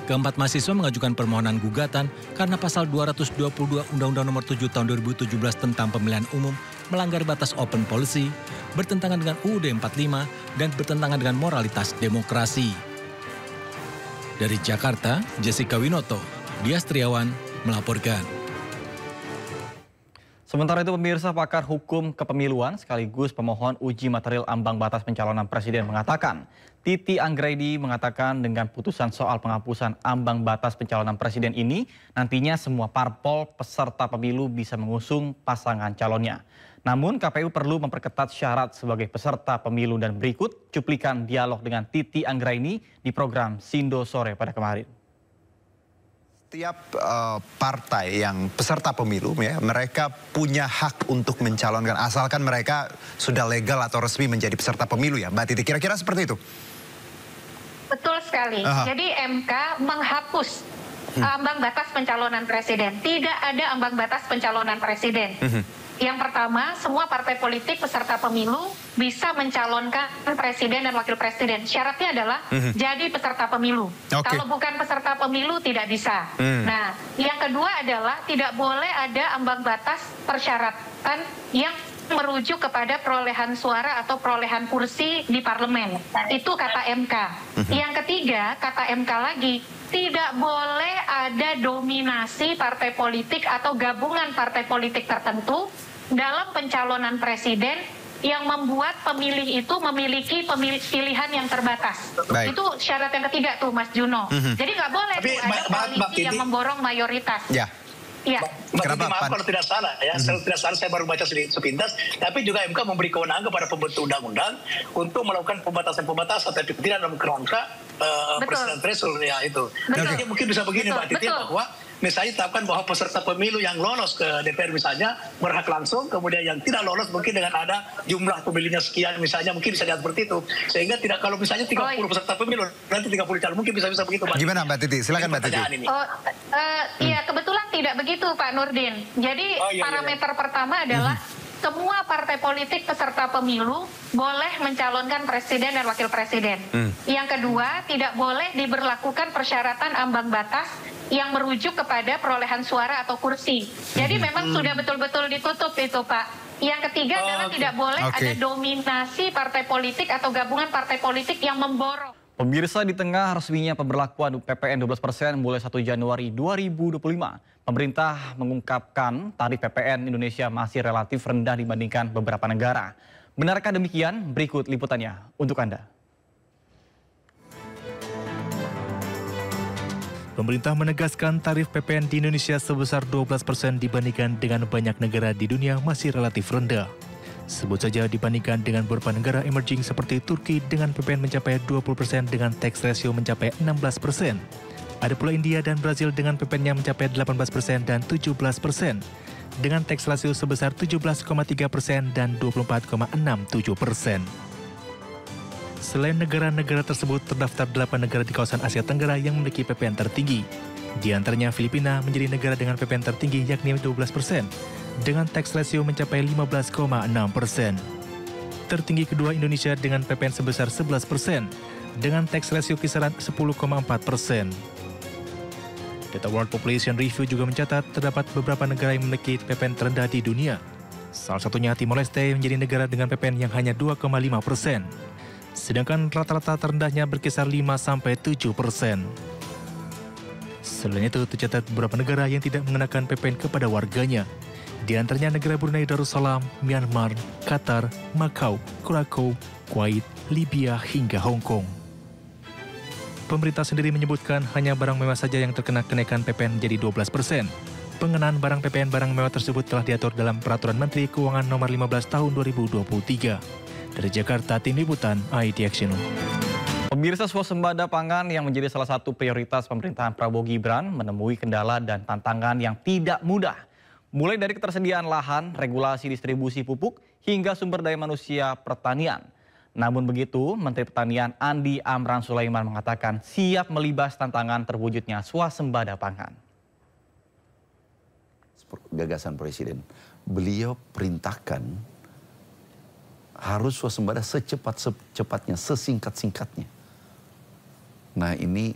Keempat mahasiswa mengajukan permohonan gugatan karena pasal 222 Undang-Undang Nomor 7 Tahun 2017 tentang Pemilihan Umum melanggar batas open policy, bertentangan dengan UUD 45, dan bertentangan dengan moralitas demokrasi. Dari Jakarta, Jessica Winoto, Dias Triawan melaporkan. Sementara itu, pemirsa, pakar hukum kepemiluan sekaligus pemohon uji material ambang batas pencalonan presiden mengatakan, Titi Anggraini mengatakan dengan putusan soal penghapusan ambang batas pencalonan presiden ini, nantinya semua parpol peserta pemilu bisa mengusung pasangan calonnya. Namun KPU perlu memperketat syarat sebagai peserta pemilu dan berikut cuplikan dialog dengan Titi Anggraini di program Sindo Sore pada kemarin. Setiap partai yang peserta pemilu, ya, mereka punya hak untuk mencalonkan asalkan mereka sudah legal atau resmi menjadi peserta pemilu, ya, Mbak Titi. Kira-kira seperti itu? Betul sekali. Jadi MK menghapus ambang batas pencalonan presiden. Tidak ada ambang batas pencalonan presiden. Yang pertama, semua partai politik peserta pemilu bisa mencalonkan presiden dan wakil presiden. Syaratnya adalah jadi peserta pemilu. Kalau bukan peserta pemilu tidak bisa. Nah, yang kedua adalah tidak boleh ada ambang batas persyaratan yang merujuk kepada perolehan suara atau perolehan kursi di parlemen. Itu kata MK. Yang ketiga, kata MK lagi, tidak boleh ada dominasi partai politik atau gabungan partai politik tertentu dalam pencalonan presiden yang membuat pemilih itu memiliki pilihan yang terbatas. Itu syarat yang ketiga tuh, Mas Juno. Jadi nggak boleh tuh ada koalisi yang memborong mayoritas. Ya. Mbak, maaf kalau tidak salah ya, kalau tidak salah saya baru baca sepintas, tapi juga MK memberi kewenangan kepada pembentuk undang-undang untuk melakukan pembatasan-pembatasan, tapi tidak dalam kerangka presiden threshold ya itu. Jadi mungkin bisa begini Mbak Titi, bahwa misalnya tetapkan bahwa peserta pemilu yang lolos ke DPR misalnya berhak langsung, kemudian yang tidak lolos mungkin dengan ada jumlah pemilihnya sekian misalnya, mungkin bisa diatur seperti itu. Sehingga tidak, kalau misalnya 30 peserta pemilu, nanti 30 calon, mungkin bisa begitu Mbak. Gimana Mbak Titi? Silakan Mbak Titi. Iya, kebetulan tidak begitu Pak Nurdin. Jadi parameter pertama adalah semua partai politik peserta pemilu boleh mencalonkan presiden dan wakil presiden. Yang kedua, tidak boleh diberlakukan persyaratan ambang batas yang merujuk kepada perolehan suara atau kursi. Jadi memang sudah betul-betul ditutup itu, Pak. Yang ketiga adalah tidak boleh ada dominasi partai politik atau gabungan partai politik yang memborong. Pemirsa, di tengah resminya pemberlakuan PPN 12% mulai 1 Januari 2025, pemerintah mengungkapkan tarif PPN Indonesia masih relatif rendah dibandingkan beberapa negara. Benarkah demikian? Berikut liputannya untuk Anda. Pemerintah menegaskan tarif PPN di Indonesia sebesar 12% dibandingkan dengan banyak negara di dunia masih relatif rendah. Sebut saja dibandingkan dengan beberapa negara emerging seperti Turki dengan PPN mencapai 20% dengan tax ratio mencapai 16%. Ada pula India dan Brazil dengan PPN-nya mencapai 18% dan 17%. Dengan tax ratio sebesar 17,3% dan 24,67%. Selain negara-negara tersebut, terdapat 8 negara di kawasan Asia Tenggara yang memiliki PPN tertinggi. Di antaranya Filipina menjadi negara dengan PPN tertinggi yakni 12%, dengan tax ratio mencapai 15,6%. Tertinggi kedua Indonesia dengan PPN sebesar 11%, dengan tax ratio kisaran 10,4%. Data World Population Review juga mencatat terdapat beberapa negara yang memiliki PPN terendah di dunia. Salah satunya Timor Leste menjadi negara dengan PPN yang hanya 2,5%. Sedangkan rata-rata terendahnya berkisar 5-7%. Selain itu, tercatat beberapa negara yang tidak mengenakan PPN kepada warganya. Di antaranya negara Brunei Darussalam, Myanmar, Qatar, Macau, Krakow, Kuwait, Libya, hingga Hong Kong. Pemerintah sendiri menyebutkan hanya barang mewah saja yang terkena kenaikan PPN menjadi 12%. Pengenaan barang PPN barang mewah tersebut telah diatur dalam Peraturan Menteri Keuangan Nomor 15 Tahun 2023. Dari Jakarta, Tim Liputan, ID Action. Pemirsa, swasembada pangan yang menjadi salah satu prioritas pemerintahan Prabowo Gibran menemui kendala dan tantangan yang tidak mudah. Mulai dari ketersediaan lahan, regulasi distribusi pupuk, hingga sumber daya manusia pertanian. Namun begitu, Menteri Pertanian Andi Amran Sulaiman mengatakan siap melibas tantangan terwujudnya swasembada pangan. Gagasan Presiden, beliau perintahkan harus swasembada secepat-cepatnya, sesingkat-singkatnya. Nah ini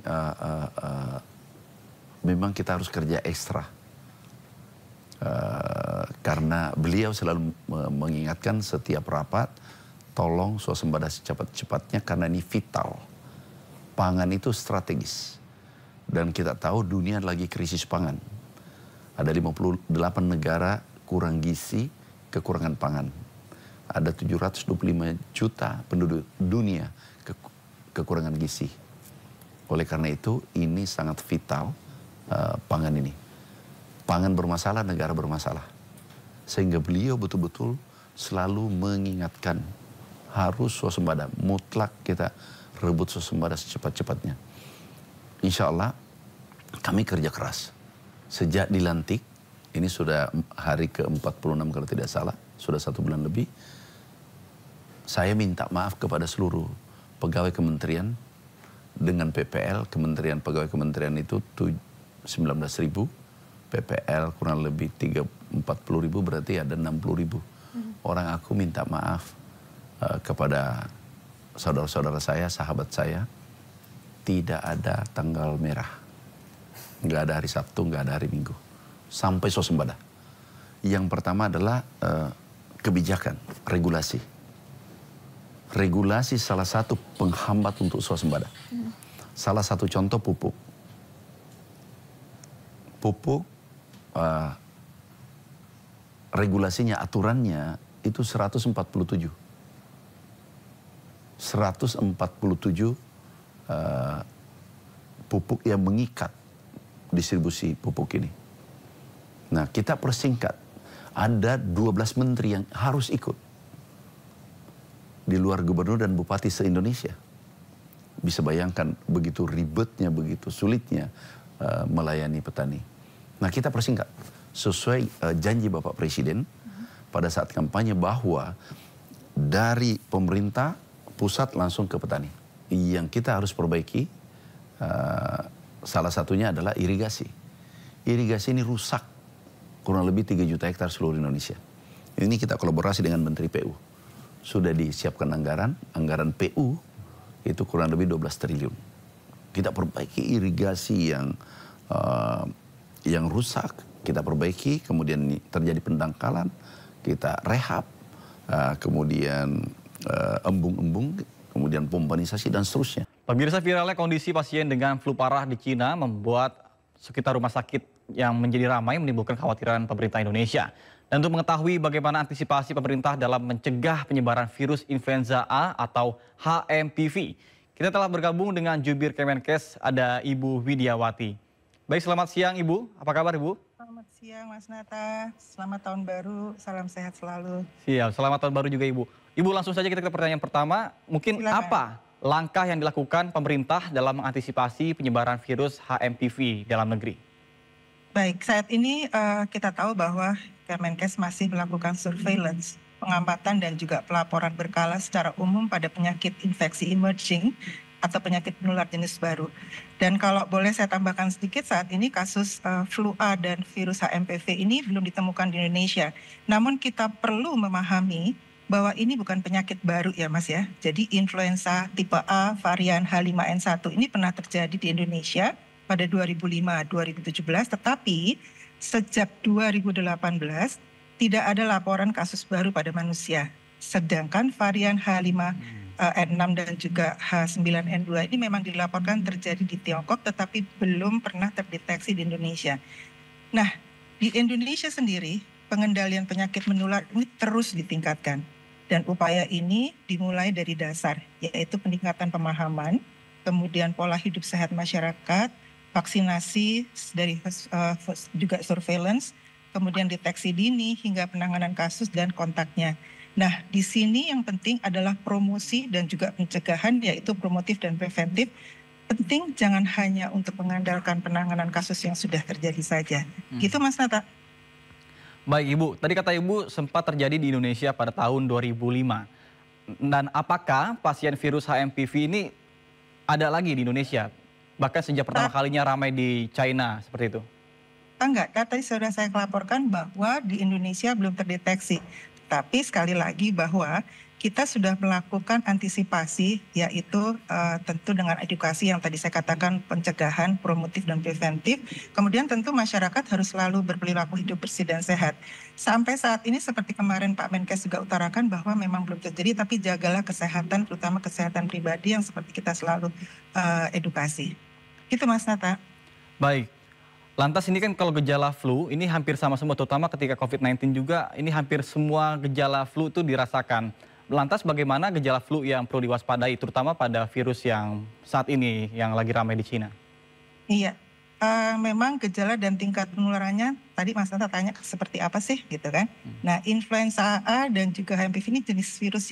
memang kita harus kerja ekstra. Karena beliau selalu mengingatkan setiap rapat, tolong swasembada secepat-cepatnya karena ini vital. Pangan itu strategis. Dan kita tahu dunia lagi krisis pangan. Ada 58 negara kurang gizi, kekurangan pangan. Ada 725 juta penduduk dunia kekurangan gizi. Oleh karena itu, ini sangat vital pangan ini. Pangan bermasalah, negara bermasalah. Sehingga beliau betul-betul selalu mengingatkan harus swasembada. Mutlak kita rebut swasembada secepat-cepatnya. Insya Allah kami kerja keras. Sejak dilantik, ini sudah hari ke-46 kalau tidak salah, sudah 1 bulan lebih. Saya minta maaf kepada seluruh pegawai kementerian dengan PPL, kementerian pegawai kementerian itu 19.000, PPL kurang lebih 40.000, berarti ada 60.000. Orang aku minta maaf kepada saudara-saudara saya, sahabat saya, tidak ada tanggal merah. Nggak ada hari Sabtu, nggak ada hari Minggu. Sampai swasembada. Yang pertama adalah kebijakan, regulasi. Regulasi salah satu penghambat untuk swasembada. Salah satu contoh pupuk. Pupuk, regulasinya, aturannya itu 147. 147 pupuk yang mengikat distribusi pupuk ini. Nah, kita persingkat. Ada 12 menteri yang harus ikut. Di luar gubernur dan bupati se-Indonesia. Bisa bayangkan begitu ribetnya, begitu sulitnya melayani petani. Nah, kita persingkat. Sesuai janji Bapak Presiden pada saat kampanye bahwa dari pemerintah pusat langsung ke petani. Yang kita harus perbaiki salah satunya adalah irigasi. Irigasi ini rusak kurang lebih 3 juta hektar seluruh Indonesia. Ini kita kolaborasi dengan Menteri PU. Sudah disiapkan anggaran PU itu kurang lebih 12 triliun. Kita perbaiki irigasi yang rusak, kita perbaiki, kemudian terjadi pendangkalan, kita rehab, kemudian embung-embung, kemudian pompanisasi dan seterusnya. Pemirsa, viralnya kondisi pasien dengan flu parah di Cina membuat sekitar rumah sakit yang menjadi ramai menimbulkan kekhawatiran pemerintah Indonesia. Dan untuk mengetahui bagaimana antisipasi pemerintah dalam mencegah penyebaran virus influenza A atau HMPV, kita telah bergabung dengan Jubir Kemenkes, ada Ibu Widiawati. Baik, selamat siang Ibu. Apa kabar Ibu? Selamat siang Mas Nata. Selamat tahun baru. Salam sehat selalu. Siap, selamat tahun baru juga Ibu. Ibu, langsung saja kita ke pertanyaan pertama. Mungkin silakan. Apa langkah yang dilakukan pemerintah dalam mengantisipasi penyebaran virus HMPV dalam negeri? Baik, saat ini kita tahu bahwa Kemenkes masih melakukan surveillance, pengamatan dan juga pelaporan berkala secara umum pada penyakit infeksi emerging atau penyakit menular jenis baru. Dan kalau boleh saya tambahkan sedikit, saat ini kasus flu A dan virus HMPV ini belum ditemukan di Indonesia. Namun kita perlu memahami bahwa ini bukan penyakit baru ya Mas ya. Jadi influenza tipe A varian H5N1 ini pernah terjadi di Indonesia pada 2005-2017, tetapi sejak 2018 tidak ada laporan kasus baru pada manusia. Sedangkan varian H5N6 dan juga H9N2 ini memang dilaporkan terjadi di Tiongkok, tetapi belum pernah terdeteksi di Indonesia. Nah, di Indonesia sendiri pengendalian penyakit menular ini terus ditingkatkan. Dan upaya ini dimulai dari dasar, yaitu peningkatan pemahaman, kemudian pola hidup sehat masyarakat, vaksinasi, dari juga surveillance, kemudian deteksi dini hingga penanganan kasus dan kontaknya. Nah, di sini yang penting adalah promosi dan juga pencegahan, yaitu promotif dan preventif. Penting jangan hanya untuk mengandalkan penanganan kasus yang sudah terjadi saja. Gitu Mas Nata. Baik Ibu, tadi kata Ibu sempat terjadi di Indonesia pada tahun 2005. Dan apakah pasien virus HMPV ini ada lagi di Indonesia? Bahkan sejak pertama kalinya ramai di China, seperti itu? Enggak, tadi sudah saya laporkan bahwa di Indonesia belum terdeteksi. Tapi sekali lagi bahwa kita sudah melakukan antisipasi, yaitu tentu dengan edukasi yang tadi saya katakan pencegahan, promotif dan preventif. Kemudian tentu masyarakat harus selalu berperilaku hidup bersih dan sehat. Sampai saat ini seperti kemarin Pak Menkes juga utarakan bahwa memang belum terjadi, tapi jagalah kesehatan, terutama kesehatan pribadi yang seperti kita selalu edukasi. Itu Mas Nata. Baik. Lantas ini kan kalau gejala flu ini hampir sama semua, terutama ketika COVID-19 juga ini hampir semua gejala flu itu dirasakan. Lantas bagaimana gejala flu yang perlu diwaspadai, terutama pada virus yang saat ini yang lagi ramai di Cina? Iya, memang gejala dan tingkat penularannya tadi Mas Nata tanya seperti apa sih gitu kan. Nah, influenza A dan juga HMPV ini jenis virus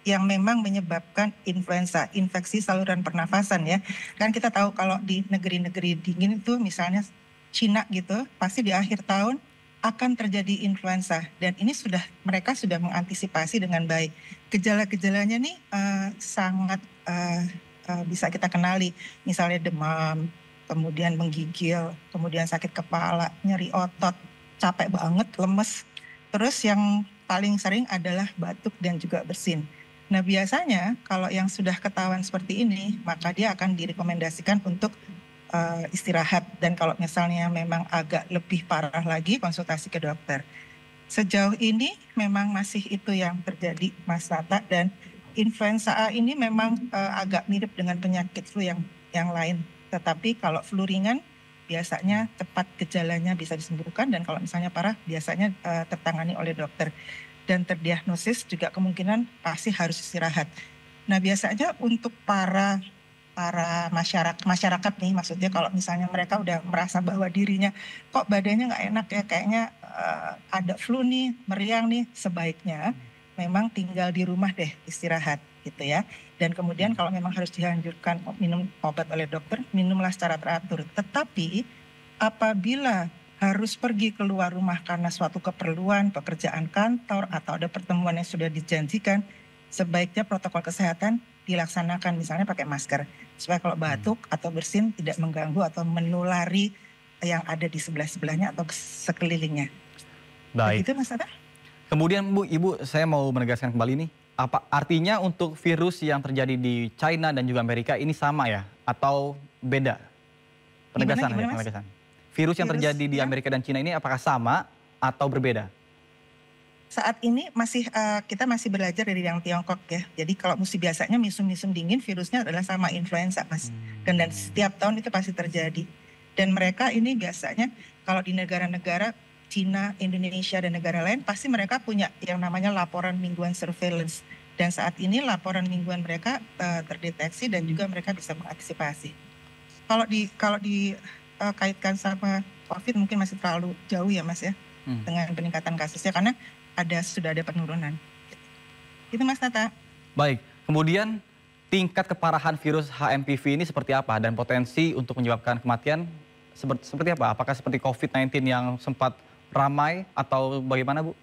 yang memang menyebabkan influenza, infeksi saluran pernafasan ya. Kan kita tahu kalau di negeri-negeri dingin itu misalnya Cina gitu, pasti di akhir tahun akan terjadi influenza, dan ini mereka sudah mengantisipasi dengan baik. Gejala-gejalanya nih sangat bisa kita kenali, misalnya demam, kemudian menggigil, kemudian sakit kepala, nyeri otot, capek banget, lemes. Terus yang paling sering adalah batuk dan juga bersin. Nah biasanya kalau yang sudah ketahuan seperti ini, maka dia akan direkomendasikan untuk istirahat, dan kalau misalnya memang agak lebih parah lagi konsultasi ke dokter. Sejauh ini memang masih itu yang terjadi Mas Nata, dan influenza A ini memang agak mirip dengan penyakit flu yang lain. Tetapi kalau flu ringan biasanya cepat gejalanya bisa disembuhkan, dan kalau misalnya parah biasanya tertangani oleh dokter. Dan terdiagnosis juga kemungkinan pasti harus istirahat. Nah biasanya untuk para masyarakat nih, maksudnya kalau misalnya mereka udah merasa bahwa dirinya kok badannya nggak enak ya, kayaknya ada flu nih, meriang nih, sebaiknya memang tinggal di rumah deh, istirahat gitu ya. Dan kemudian kalau memang harus dianjurkan minum obat oleh dokter, minumlah secara teratur. Tetapi apabila harus pergi keluar rumah karena suatu keperluan, pekerjaan kantor, atau ada pertemuan yang sudah dijanjikan, sebaiknya protokol kesehatan dilaksanakan, misalnya pakai masker, supaya kalau batuk atau bersin tidak mengganggu atau menulari yang ada di sebelah-sebelahnya atau sekelilingnya. Baik. Begitu Mas Nata? Kemudian Bu, Ibu, saya mau menegaskan kembali nih, apa artinya untuk virus yang terjadi di China dan juga Amerika ini sama ya atau beda? Penegasan, Gimana, penegasan. Virus yang terjadi di Amerika dan China ini apakah sama atau berbeda? Saat ini kita masih belajar dari yang Tiongkok ya. Jadi kalau musim biasanya musim dingin virusnya adalah sama influenza, Mas. Dan setiap tahun itu pasti terjadi. Dan mereka ini biasanya kalau di negara-negara Cina, Indonesia, dan negara lain pasti mereka punya yang namanya laporan mingguan surveillance. Dan saat ini laporan mingguan mereka terdeteksi dan juga mereka bisa mengantisipasi. Kalau dikaitkan sama COVID mungkin masih terlalu jauh ya Mas ya, dengan peningkatan kasusnya karena sudah ada penurunan. Itu Mas Nata. Baik, kemudian tingkat keparahan virus HMPV ini seperti apa dan potensi untuk menyebabkan kematian seperti apa? Apakah seperti COVID-19 yang sempat ramai atau bagaimana Bu?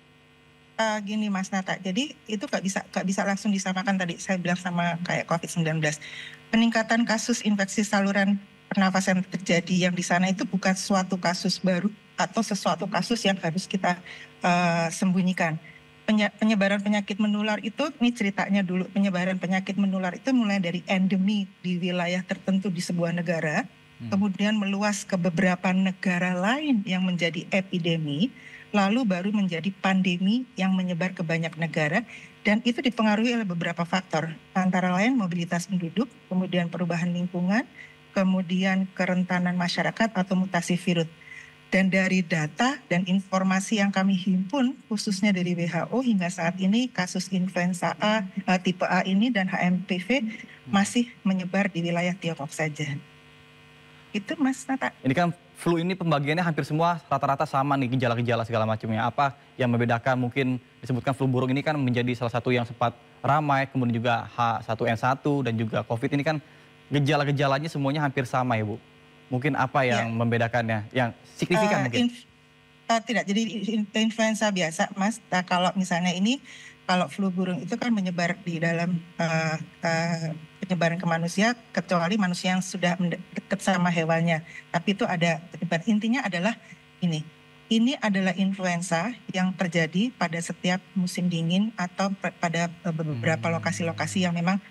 Gini Mas Nata, jadi itu gak bisa langsung disamakan tadi saya bilang sama kayak COVID-19. Peningkatan kasus infeksi saluran pernafasan terjadi yang di sana itu bukan suatu kasus baru atau sesuatu kasus yang harus kita sembunyikan. Penyebaran penyakit menular itu, ini ceritanya dulu, penyebaran penyakit menular itu mulai dari endemi di wilayah tertentu di sebuah negara, kemudian meluas ke beberapa negara lain yang menjadi epidemi, lalu baru menjadi pandemi yang menyebar ke banyak negara, dan itu dipengaruhi oleh beberapa faktor, antara lain mobilitas penduduk, kemudian perubahan lingkungan, kemudian kerentanan masyarakat atau mutasi virus. Dan dari data dan informasi yang kami himpun, khususnya dari WHO hingga saat ini, kasus influenza A, tipe A ini dan HMPV masih menyebar di wilayah Tiongkok saja. Itu Mas Nata. Ini kan flu ini pembagiannya hampir semua rata-rata sama nih, gejala-gejala segala macamnya. Apa yang membedakan, mungkin disebutkan flu burung ini kan menjadi salah satu yang sempat ramai, kemudian juga H1N1 dan juga COVID ini kan gejala-gejalanya semuanya hampir sama ya Bu. Mungkin apa yang membedakannya, yang signifikan mungkin? Tidak, jadi influenza biasa Mas. Nah, kalau misalnya ini, kalau flu burung itu kan menyebar di dalam penyebaran ke manusia, kecuali manusia yang sudah dekat sama hewannya. Tapi itu ada penyebaran. Intinya adalah ini adalah influenza yang terjadi pada setiap musim dingin atau pada beberapa lokasi-lokasi yang memang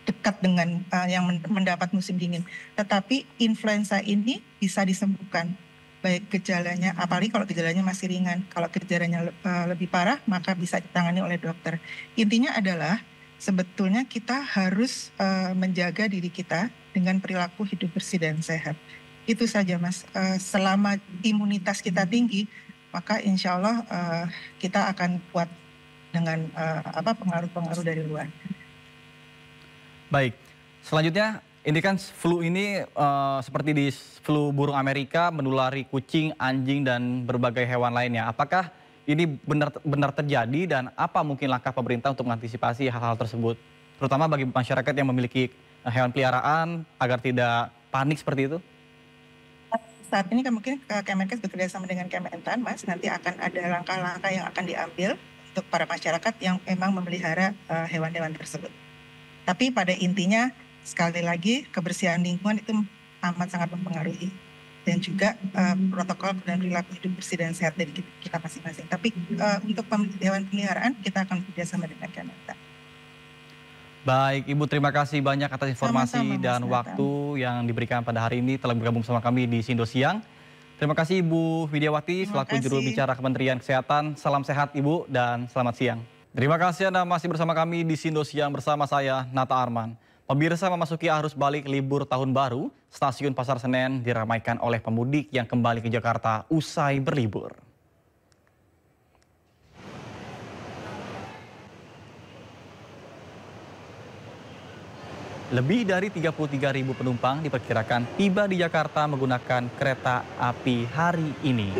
dekat dengan yang mendapat musim dingin. Tetapi influenza ini bisa disembuhkan. Baik gejalanya, apalagi kalau gejalanya masih ringan. Kalau gejalanya lebih parah, maka bisa ditangani oleh dokter. Intinya adalah sebetulnya kita harus menjaga diri kita dengan perilaku hidup bersih dan sehat. Itu saja Mas. Selama imunitas kita tinggi, maka insya Allah kita akan kuat dengan pengaruh-pengaruh dari luar. Baik, selanjutnya ini kan flu ini seperti di flu burung Amerika menulari kucing, anjing, dan berbagai hewan lainnya. Apakah ini benar terjadi dan apa mungkin langkah pemerintah untuk mengantisipasi hal-hal tersebut? Terutama bagi masyarakat yang memiliki hewan peliharaan agar tidak panik seperti itu? Saat ini kan mungkin Kemenkes bekerja sama dengan Kementan, Mas. Nanti akan ada langkah-langkah yang akan diambil untuk para masyarakat yang memang memelihara hewan-hewan tersebut. Tapi pada intinya, sekali lagi, kebersihan lingkungan itu amat sangat mempengaruhi. Dan juga protokol dan perilaku hidup bersih dan sehat dari kita masing-masing. Tapi untuk hewan peliharaan, kita akan bekerjasama dengan Kementan. Baik, Ibu, terima kasih banyak atas informasi dan waktu yang diberikan pada hari ini telah bergabung sama kami di Sindo Siang. Terima kasih Ibu Widiawati selaku juru bicara Kementerian Kesehatan. Salam sehat Ibu dan selamat siang. Terima kasih Anda masih bersama kami di Sindo Siang bersama saya, Nata Arman. Pemirsa, memasuki arus balik libur tahun baru, stasiun Pasar Senen diramaikan oleh pemudik yang kembali ke Jakarta usai berlibur. Lebih dari 33.000 penumpang diperkirakan tiba di Jakarta menggunakan kereta api hari ini.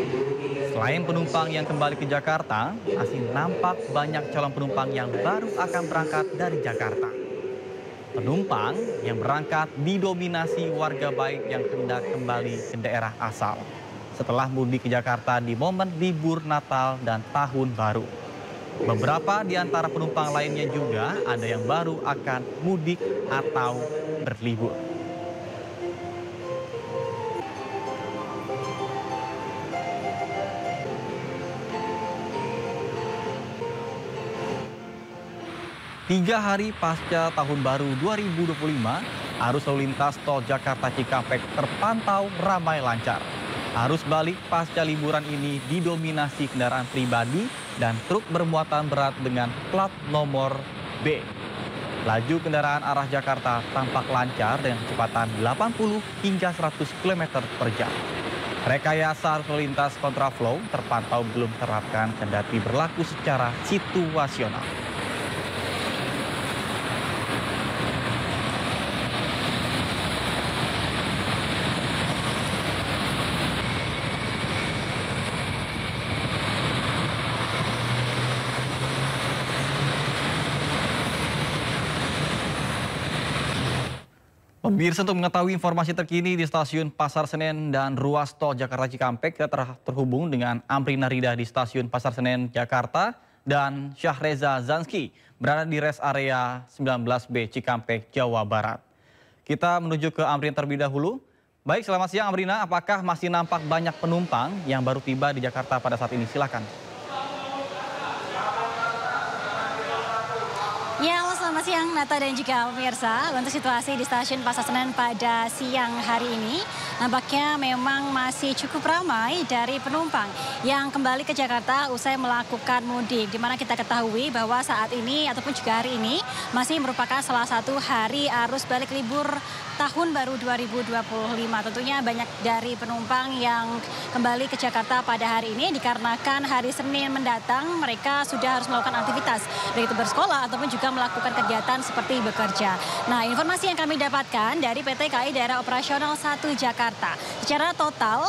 Selain penumpang yang kembali ke Jakarta, masih nampak banyak calon penumpang yang baru akan berangkat dari Jakarta. Penumpang yang berangkat didominasi warga baik yang hendak kembali ke daerah asal setelah mudik ke Jakarta di momen libur Natal dan Tahun Baru. Beberapa di antara penumpang lainnya juga ada yang baru akan mudik atau berlibur. 3 hari pasca Tahun Baru 2025, arus lalu lintas tol Jakarta Cikampek terpantau ramai lancar. Arus balik pasca liburan ini didominasi kendaraan pribadi dan truk bermuatan berat dengan plat nomor B. Laju kendaraan arah Jakarta tampak lancar dengan kecepatan 80 hingga 100 km per jam. Rekayasa arus lalu lintas kontraflow terpantau belum terapkan kendati berlaku secara situasional. Pemirsa, untuk mengetahui informasi terkini di stasiun Pasar Senen dan ruas tol Jakarta Cikampek, kita terhubung dengan Amrina Rida di stasiun Pasar Senen Jakarta dan Syahreza Zanski berada di rest area 19B Cikampek, Jawa Barat. Kita menuju ke Amrina terlebih dahulu. Baik, selamat siang Amrina, apakah masih nampak banyak penumpang yang baru tiba di Jakarta pada saat ini? Silakan. Ya, selamat siang Nata dan juga pemirsa. Untuk situasi di stasiun Pasar Senen pada siang hari ini, nampaknya memang masih cukup ramai dari penumpang yang kembali ke Jakarta usai melakukan mudik. Di mana kita ketahui bahwa saat ini ataupun juga hari ini masih merupakan salah satu hari arus balik libur Tahun Baru 2025. Tentunya banyak dari penumpang yang kembali ke Jakarta pada hari ini dikarenakan hari Senin mendatang mereka sudah harus melakukan aktivitas, baik itu bersekolah ataupun juga melakukan kegiatan seperti bekerja. Nah, informasi yang kami dapatkan dari PT KAI Daerah Operasional 1 Jakarta, secara total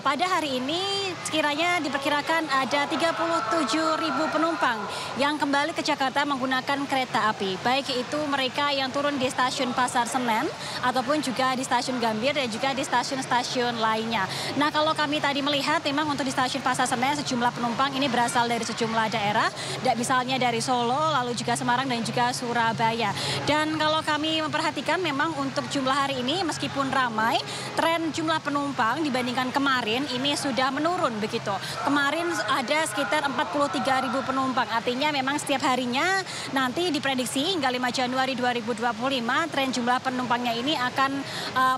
pada hari ini sekiranya diperkirakan ada 37.000 penumpang yang kembali ke Jakarta menggunakan kereta api, baik itu mereka yang turun di stasiun Pasar Senen ataupun juga di stasiun Gambir dan juga di stasiun-stasiun lainnya. Nah, kalau kami tadi melihat memang untuk di stasiun Pasar Senen sejumlah penumpang ini berasal dari sejumlah daerah, misalnya dari Solo, lalu juga Semarang dan juga Surabaya. Dan kalau kami memperhatikan memang untuk jumlah hari ini meskipun ramai, tren jumlah penumpang dibandingkan kemarin ini sudah menurun begitu. Kemarin ada sekitar 43.000 penumpang, artinya memang setiap harinya nanti diprediksi hingga 5 Januari 2025 tren jumlah penumpangnya ini akan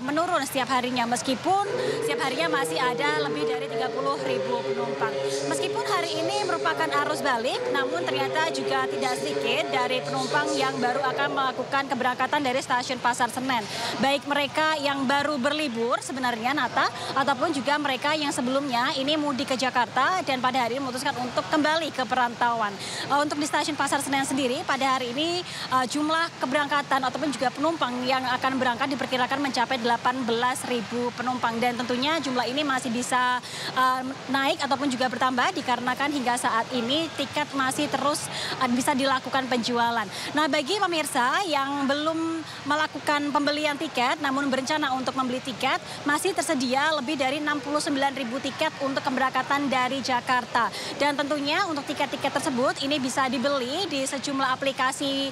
menurun setiap harinya, meskipun setiap harinya masih ada lebih dari 30.000 penumpang. Meskipun hari ini merupakan arus balik, namun ternyata juga tidak sedikit dari penumpang yang baru akan melakukan keberangkatan dari stasiun Pasar Senen. Baik mereka yang baru berlibur sebenarnya Nata, ataupun juga mereka yang sebelumnya ini mudik ke Jakarta dan pada hari ini memutuskan untuk kembali ke perantauan. Untuk di stasiun Pasar Senen sendiri pada hari ini jumlah keberangkatan ataupun juga penumpang yang akan berangkat diperkirakan mencapai 18.000 penumpang, dan tentunya jumlah ini masih bisa naik ataupun juga bertambah dikarenakan hingga saat ini tiket masih terus bisa dilakukan penjualan. Nah, bagi pemirsa yang belum melakukan pembelian tiket namun berencana untuk membeli tiket, masih tersedia lebih dari 69.000 tiket untuk keberangkatan dari Jakarta. Dan tentunya untuk tiket-tiket tersebut ini bisa dibeli di sejumlah aplikasi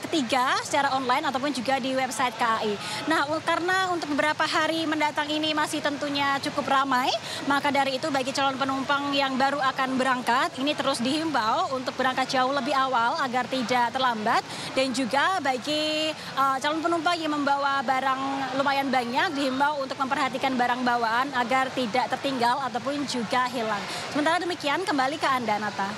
ketiga secara online ataupun juga di website KAI. Nah, karena untuk beberapa hari mendatang ini masih tentunya cukup ramai, maka dari itu bagi calon penumpang yang baru akan berangkat ini terus dihimbau untuk berangkat jauh lebih awal agar tidak terlambat, dan juga bagi calon penumpang yang membawa barang lumayan banyak dihimbau untuk memperhatikan barang bawaan agar tidak tertinggal ataupun juga hilang. Sementara demikian kembali ke Anda, Nata.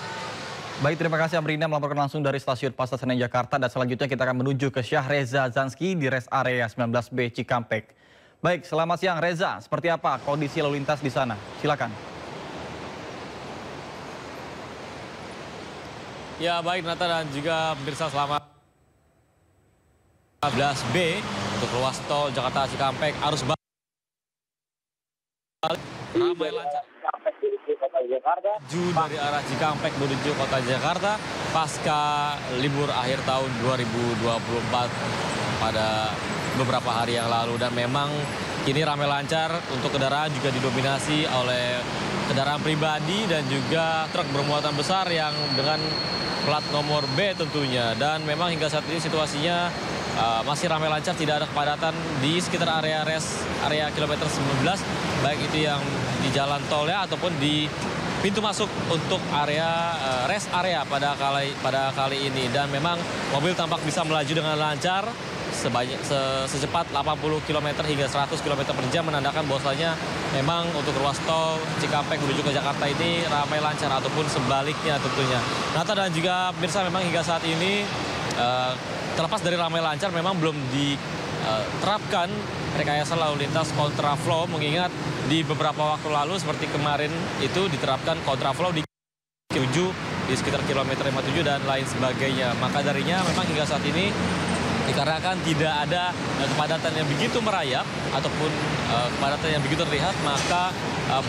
Baik, terima kasih Amrina melaporkan langsung dari stasiun Pasar Senen Jakarta, dan selanjutnya kita akan menuju ke Syahreza Zanski di rest area 19B Cikampek. Baik, selamat siang Reza, seperti apa kondisi lalu lintas di sana? Silakan. Ya, baik Nata dan juga pemirsa, selamat 19B untuk ruas tol Jakarta Cikampek, arus balik ramai lancar menuju dari arah Cikampek menuju kota Jakarta pasca libur akhir tahun 2024 pada beberapa hari yang lalu, dan memang kini ramai lancar. Untuk kendaraan juga didominasi oleh kendaraan pribadi dan juga truk bermuatan besar yang dengan plat nomor B tentunya, dan memang hingga saat ini situasinya masih ramai lancar, tidak ada kepadatan di sekitar area kilometer 19, baik itu yang di jalan tolnya ataupun di pintu masuk untuk area rest area pada kali ini, dan memang mobil tampak bisa melaju dengan lancar secepat 80 km hingga 100 km per jam, menandakan bahwasanya memang untuk ruas tol Cikampek menuju ke Jakarta ini ramai lancar, ataupun sebaliknya tentunya. Nata dan juga pemirsa, memang hingga saat ini terlepas dari ramai lancar, memang belum diterapkan rekayasa lalu lintas kontraflow, mengingat di beberapa waktu lalu seperti kemarin itu diterapkan kontraflow di sekitar kilometer 57 dan lain sebagainya. Maka darinya memang hingga saat ini dikarenakan tidak ada kepadatan yang begitu merayap ataupun kepadatan yang begitu terlihat, maka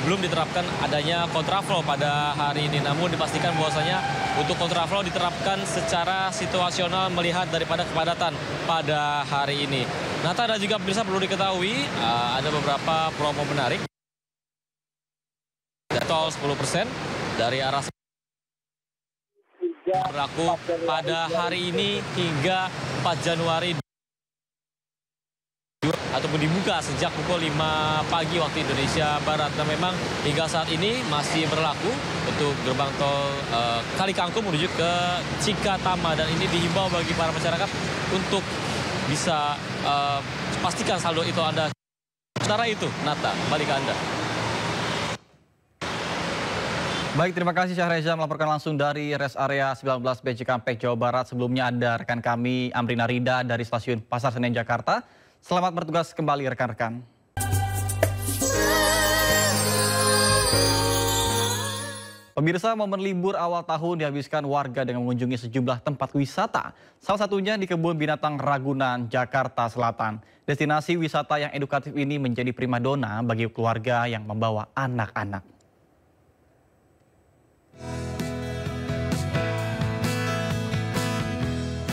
belum diterapkan adanya kontraflow pada hari ini. Namun dipastikan bahwasanya untuk kontraflow diterapkan secara situasional melihat daripada kepadatan pada hari ini. Nata dan juga pemirsa, perlu diketahui ada beberapa promo menarik. Tol 10% dari arah berlaku pada hari ini hingga 4 Januari ataupun dibuka sejak pukul 5 pagi waktu Indonesia Barat. Dan memang hingga saat ini masih berlaku untuk gerbang tol Kali Kangkung menuju ke Cikatama, dan ini dihimbau bagi para masyarakat untuk bisa pastikan saldo itu Anda. Sementara itu, Nata, kembali ke Anda. Baik, terima kasih Syahreza melaporkan langsung dari rest area 19B Cikampek, Jawa Barat. Sebelumnya ada rekan kami Amrina Rida dari stasiun Pasar Senen, Jakarta. Selamat bertugas kembali rekan-rekan. Pemirsa, momen libur awal tahun dihabiskan warga dengan mengunjungi sejumlah tempat wisata. Salah satunya di Kebun Binatang Ragunan, Jakarta Selatan. Destinasi wisata yang edukatif ini menjadi primadona bagi keluarga yang membawa anak-anak.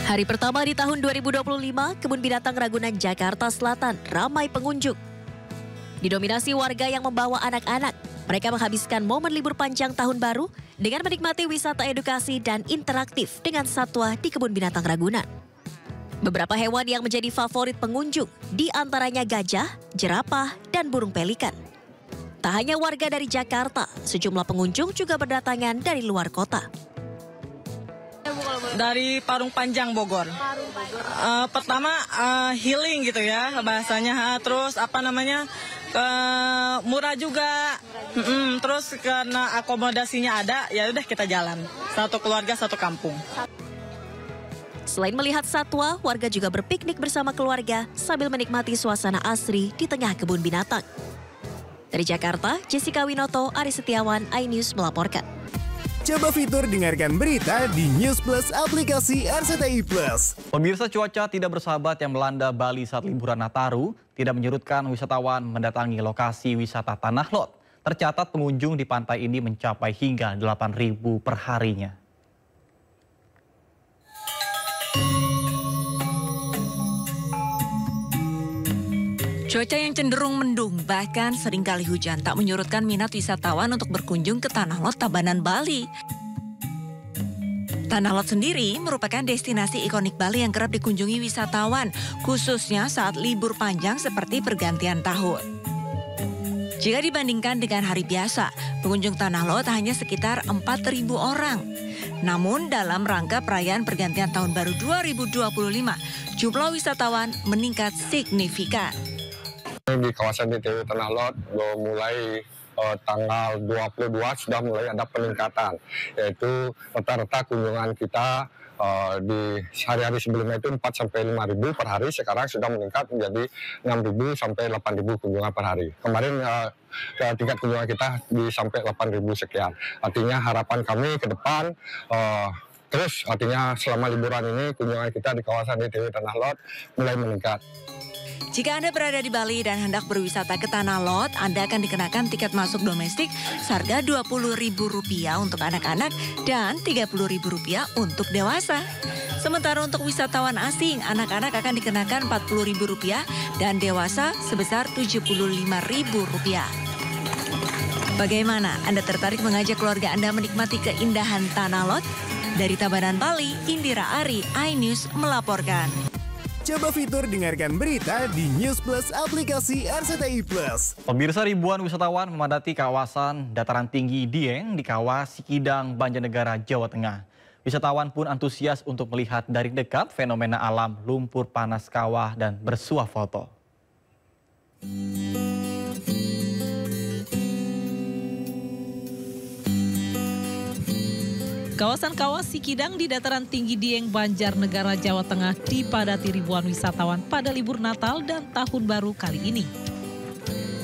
Hari pertama di tahun 2025, Kebun Binatang Ragunan, Jakarta Selatan ramai pengunjung. Didominasi warga yang membawa anak-anak, mereka menghabiskan momen libur panjang tahun baru dengan menikmati wisata edukasi dan interaktif dengan satwa di Kebun Binatang Ragunan. Beberapa hewan yang menjadi favorit pengunjung, di antaranya gajah, jerapah, dan burung pelikan. Tak hanya warga dari Jakarta, sejumlah pengunjung juga berdatangan dari luar kota. Dari Parung Panjang, Bogor. Pertama healing gitu ya bahasanya, terus murah juga. Terus karena akomodasinya ada, ya udah kita jalan. Satu keluarga, satu kampung. Selain melihat satwa, warga juga berpiknik bersama keluarga sambil menikmati suasana asri di tengah kebun binatang. Dari Jakarta, Jessica Winoto, Ari Setiawan, iNews melaporkan. Coba fitur dengarkan berita di News Plus aplikasi RCTI Plus. Pemirsa, cuaca tidak bersahabat yang melanda Bali saat liburan Nataru tidak menyurutkan wisatawan mendatangi lokasi wisata Tanah Lot. Tercatat pengunjung di pantai ini mencapai hingga 8.000 per harinya. Cuaca yang cenderung mendung, bahkan seringkali hujan, tak menyurutkan minat wisatawan untuk berkunjung ke Tanah Lot, Tabanan, Bali. Tanah Lot sendiri merupakan destinasi ikonik Bali yang kerap dikunjungi wisatawan, khususnya saat libur panjang seperti pergantian tahun. Jika dibandingkan dengan hari biasa, pengunjung Tanah Lot hanya sekitar 4.000 orang. Namun dalam rangka perayaan pergantian tahun baru 2025, jumlah wisatawan meningkat signifikan. Di kawasan DTW Tanah Lot mulai tanggal 22 sudah mulai ada peningkatan, yaitu rata-rata kunjungan kita di hari-hari sebelumnya itu 4-5.000 per hari, sekarang sudah meningkat menjadi 6.000 sampai 8.000 kunjungan per hari. Kemarin tingkat kunjungan kita di sampai 8.000 sekian. Artinya harapan kami ke depan terus, artinya selama liburan ini kunjungan kita di kawasan DTW Tanah Lot mulai meningkat. Jika Anda berada di Bali dan hendak berwisata ke Tanah Lot, Anda akan dikenakan tiket masuk domestik seharga Rp20.000 untuk anak-anak dan Rp30.000 untuk dewasa. Sementara untuk wisatawan asing, anak-anak akan dikenakan Rp40.000 dan dewasa sebesar Rp75.000. Bagaimana? Anda tertarik mengajak keluarga Anda menikmati keindahan Tanah Lot? Dari Tabanan, Bali, Indira Ari, iNews melaporkan. Coba fitur dengarkan berita di News Plus aplikasi RCTI Plus. Pemirsa, ribuan wisatawan memadati kawasan dataran tinggi Dieng di Kawah Sikidang, Banjarnegara, Jawa Tengah. Wisatawan pun antusias untuk melihat dari dekat fenomena alam lumpur panas kawah dan bersuah foto. Kawasan Kawah Sikidang di dataran tinggi Dieng, Banjarnegara, Jawa Tengah dipadati ribuan wisatawan pada libur Natal dan Tahun Baru kali ini.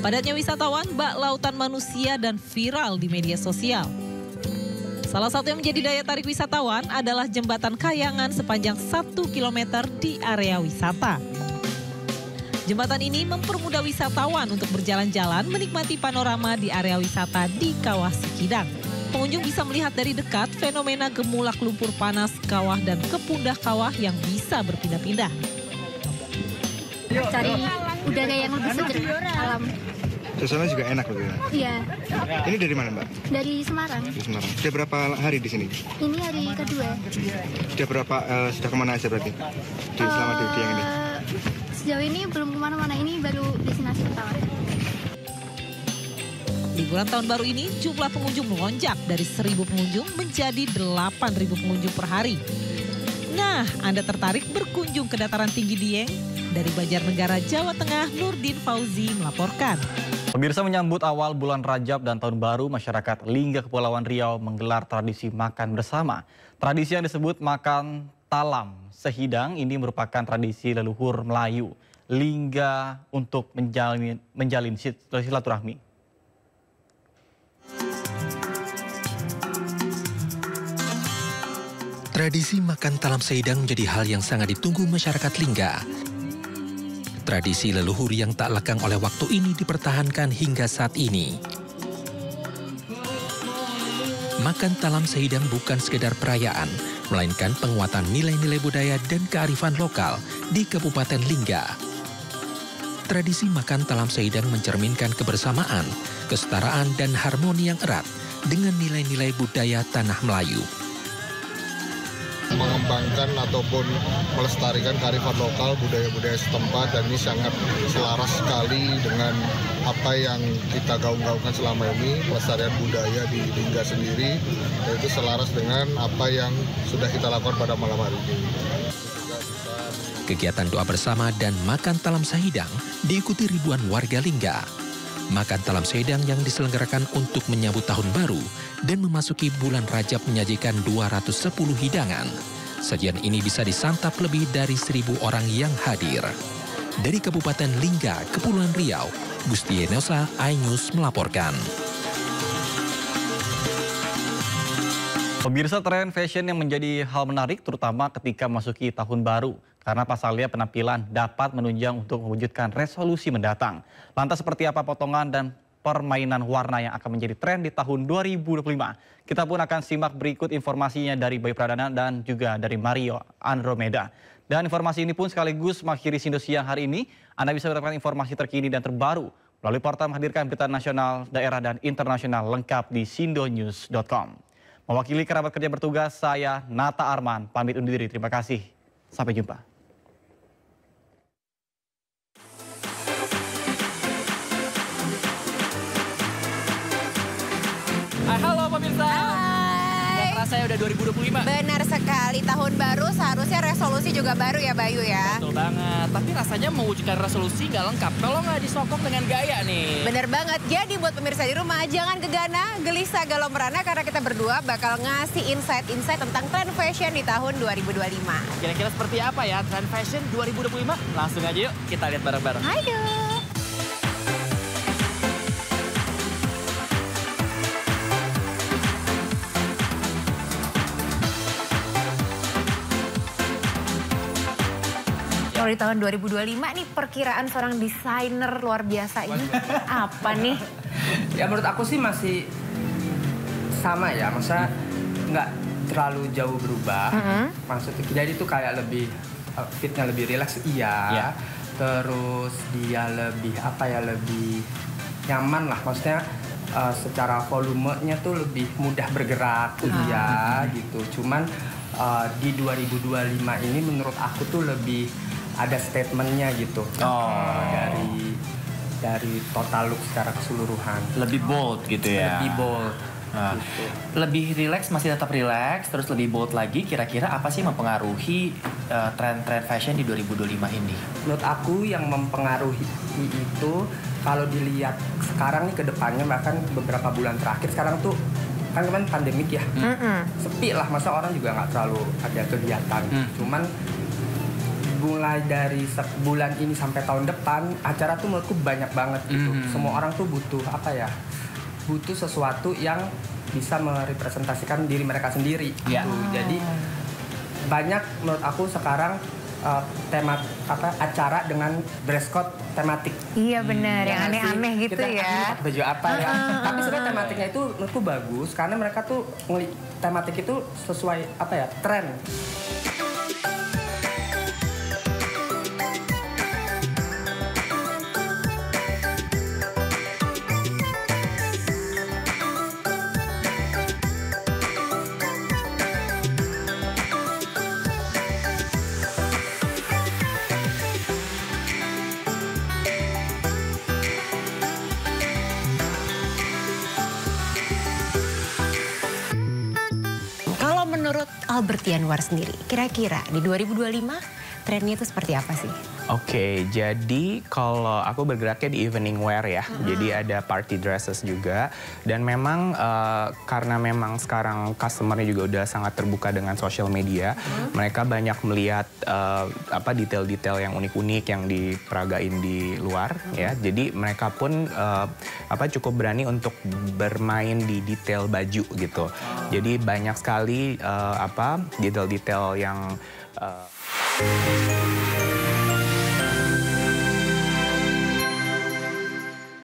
Padatnya wisatawan bak lautan manusia dan viral di media sosial. Salah satu yang menjadi daya tarik wisatawan adalah jembatan kayangan sepanjang 1 km di area wisata. Jembatan ini mempermudah wisatawan untuk berjalan-jalan menikmati panorama di area wisata di Kawah Sikidang. Pengunjung bisa melihat dari dekat fenomena gemulak lumpur panas kawah dan kepundah kawah yang bisa berpindah-pindah. Cari udara yang lebih segar, alam. Suasana juga enak loh ya? Iya. Ini dari mana, Mbak? Dari Semarang. Di Semarang. Sudah berapa hari di sini? Ini hari kedua. Sudah kemana aja berarti? Selama di Dieng ini? Sejauh ini belum kemana-mana, ini baru destinasi pertama. Liburan tahun baru ini jumlah pengunjung melonjak dari 1.000 pengunjung menjadi 8.000 pengunjung per hari. Nah, Anda tertarik berkunjung ke dataran tinggi Dieng? Dari Banjarnegara, Jawa Tengah, Nurdin Fauzi melaporkan. Pemirsa, menyambut awal bulan Rajab dan Tahun Baru, masyarakat Lingga Kepulauan Riau menggelar tradisi makan bersama. Tradisi yang disebut makan talam sehidang ini merupakan tradisi leluhur Melayu Lingga untuk menjalin silaturahmi. Tradisi makan talam sehidang menjadi hal yang sangat ditunggu masyarakat Lingga. Tradisi leluhur yang tak lekang oleh waktu ini dipertahankan hingga saat ini. Makan talam sehidang bukan sekedar perayaan, melainkan penguatan nilai-nilai budaya dan kearifan lokal di Kabupaten Lingga. Tradisi makan talam sehidang mencerminkan kebersamaan, kesetaraan, dan harmoni yang erat dengan nilai-nilai budaya tanah Melayu. Mengembangkan ataupun melestarikan kearifan lokal, budaya-budaya setempat, dan ini sangat selaras sekali dengan apa yang kita gaung-gaungkan selama ini, pelestarian budaya di Lingga sendiri, yaitu selaras dengan apa yang sudah kita lakukan pada malam hari ini. Kegiatan doa bersama dan makan talam sehidang diikuti ribuan warga Lingga. Makan talam sehidang yang diselenggarakan untuk menyambut tahun baru dan memasuki bulan Rajab menyajikan 210 hidangan. Sajian ini bisa disantap lebih dari 1.000 orang yang hadir. Dari Kabupaten Lingga, Kepulauan Riau, Gusti Enosa, iNews melaporkan. Pemirsa, tren fashion yang menjadi hal menarik terutama ketika memasuki tahun baru. Karena pasalnya penampilan dapat menunjang untuk mewujudkan resolusi mendatang. Lantas seperti apa potongan dan permainan warna yang akan menjadi tren di tahun 2025? Kita pun akan simak berikut informasinya dari Bayu Pradana dan juga dari Mario Andromeda. Dan informasi ini pun sekaligus mengakhiri Sindo Siang hari ini. Anda bisa mendapatkan informasi terkini dan terbaru melalui portal menghadirkan berita nasional, daerah, dan internasional lengkap di sindonews.com. Mewakili kerabat kerja bertugas, saya Nata Arman, pamit undur diri. Terima kasih. Sampai jumpa. Halo pemirsa. Nggak kerasa ya udah 2025. Benar sekali, tahun baru seharusnya resolusi juga baru ya Bayu ya. Betul banget, tapi rasanya mewujudkan resolusi nggak lengkap kalau nggak disokong dengan gaya nih. Bener banget, jadi buat pemirsa di rumah jangan gegana, gelisah, galau merana karena kita berdua bakal ngasih insight-insight tentang tren fashion di tahun 2025. Kira-kira seperti apa ya tren fashion 2025? Langsung aja yuk kita lihat bareng-bareng. Ayo. Kalau di tahun 2025 nih perkiraan seorang desainer luar biasa ini apa nih? Ya menurut aku sih masih sama ya, maksudnya nggak terlalu jauh berubah. Maksudnya jadi tuh kayak lebih fitnya lebih rileks iya. Terus dia lebih apa ya, lebih nyaman lah, maksudnya secara volumenya tuh lebih mudah bergerak iya gitu. Cuman di 2025 ini menurut aku tuh lebih ada statementnya gitu. Dari total look secara keseluruhan. Lebih bold gitu ya? Lebih bold. Nah, gitu. Lebih relax, masih tetap relax, terus lebih bold lagi. Kira-kira apa sih mempengaruhi tren-tren fashion di 2025 ini? Menurut aku yang mempengaruhi itu kalau dilihat sekarang nih ke depannya, bahkan beberapa bulan terakhir sekarang tuh kan kemarin pandemik ya, sepi lah, masa orang juga nggak terlalu ada kegiatan. Cuman mulai dari bulan ini sampai tahun depan acara tuh menurutku banyak banget gitu. Semua orang tuh butuh apa ya? Butuh sesuatu yang bisa merepresentasikan diri mereka sendiri. Gitu. Jadi banyak menurut aku sekarang acara dengan dress code tematik. Iya benar, yang aneh-aneh gitu kita ya. Pakai baju apa ya? Tapi sebenarnya tematiknya itu menurutku bagus karena mereka tuh tematik itu sesuai apa ya? Tren. Menurut Albert Yanwar sendiri, kira-kira di 2025 trennya itu seperti apa sih? Oke, jadi kalau aku bergeraknya di evening wear ya, jadi ada party dresses juga. Dan memang karena memang sekarang customernya juga udah sangat terbuka dengan social media, mereka banyak melihat detail-detail yang unik-unik yang diperagain di luar ya. Jadi mereka pun cukup berani untuk bermain di detail baju gitu. Jadi banyak sekali detail-detail yang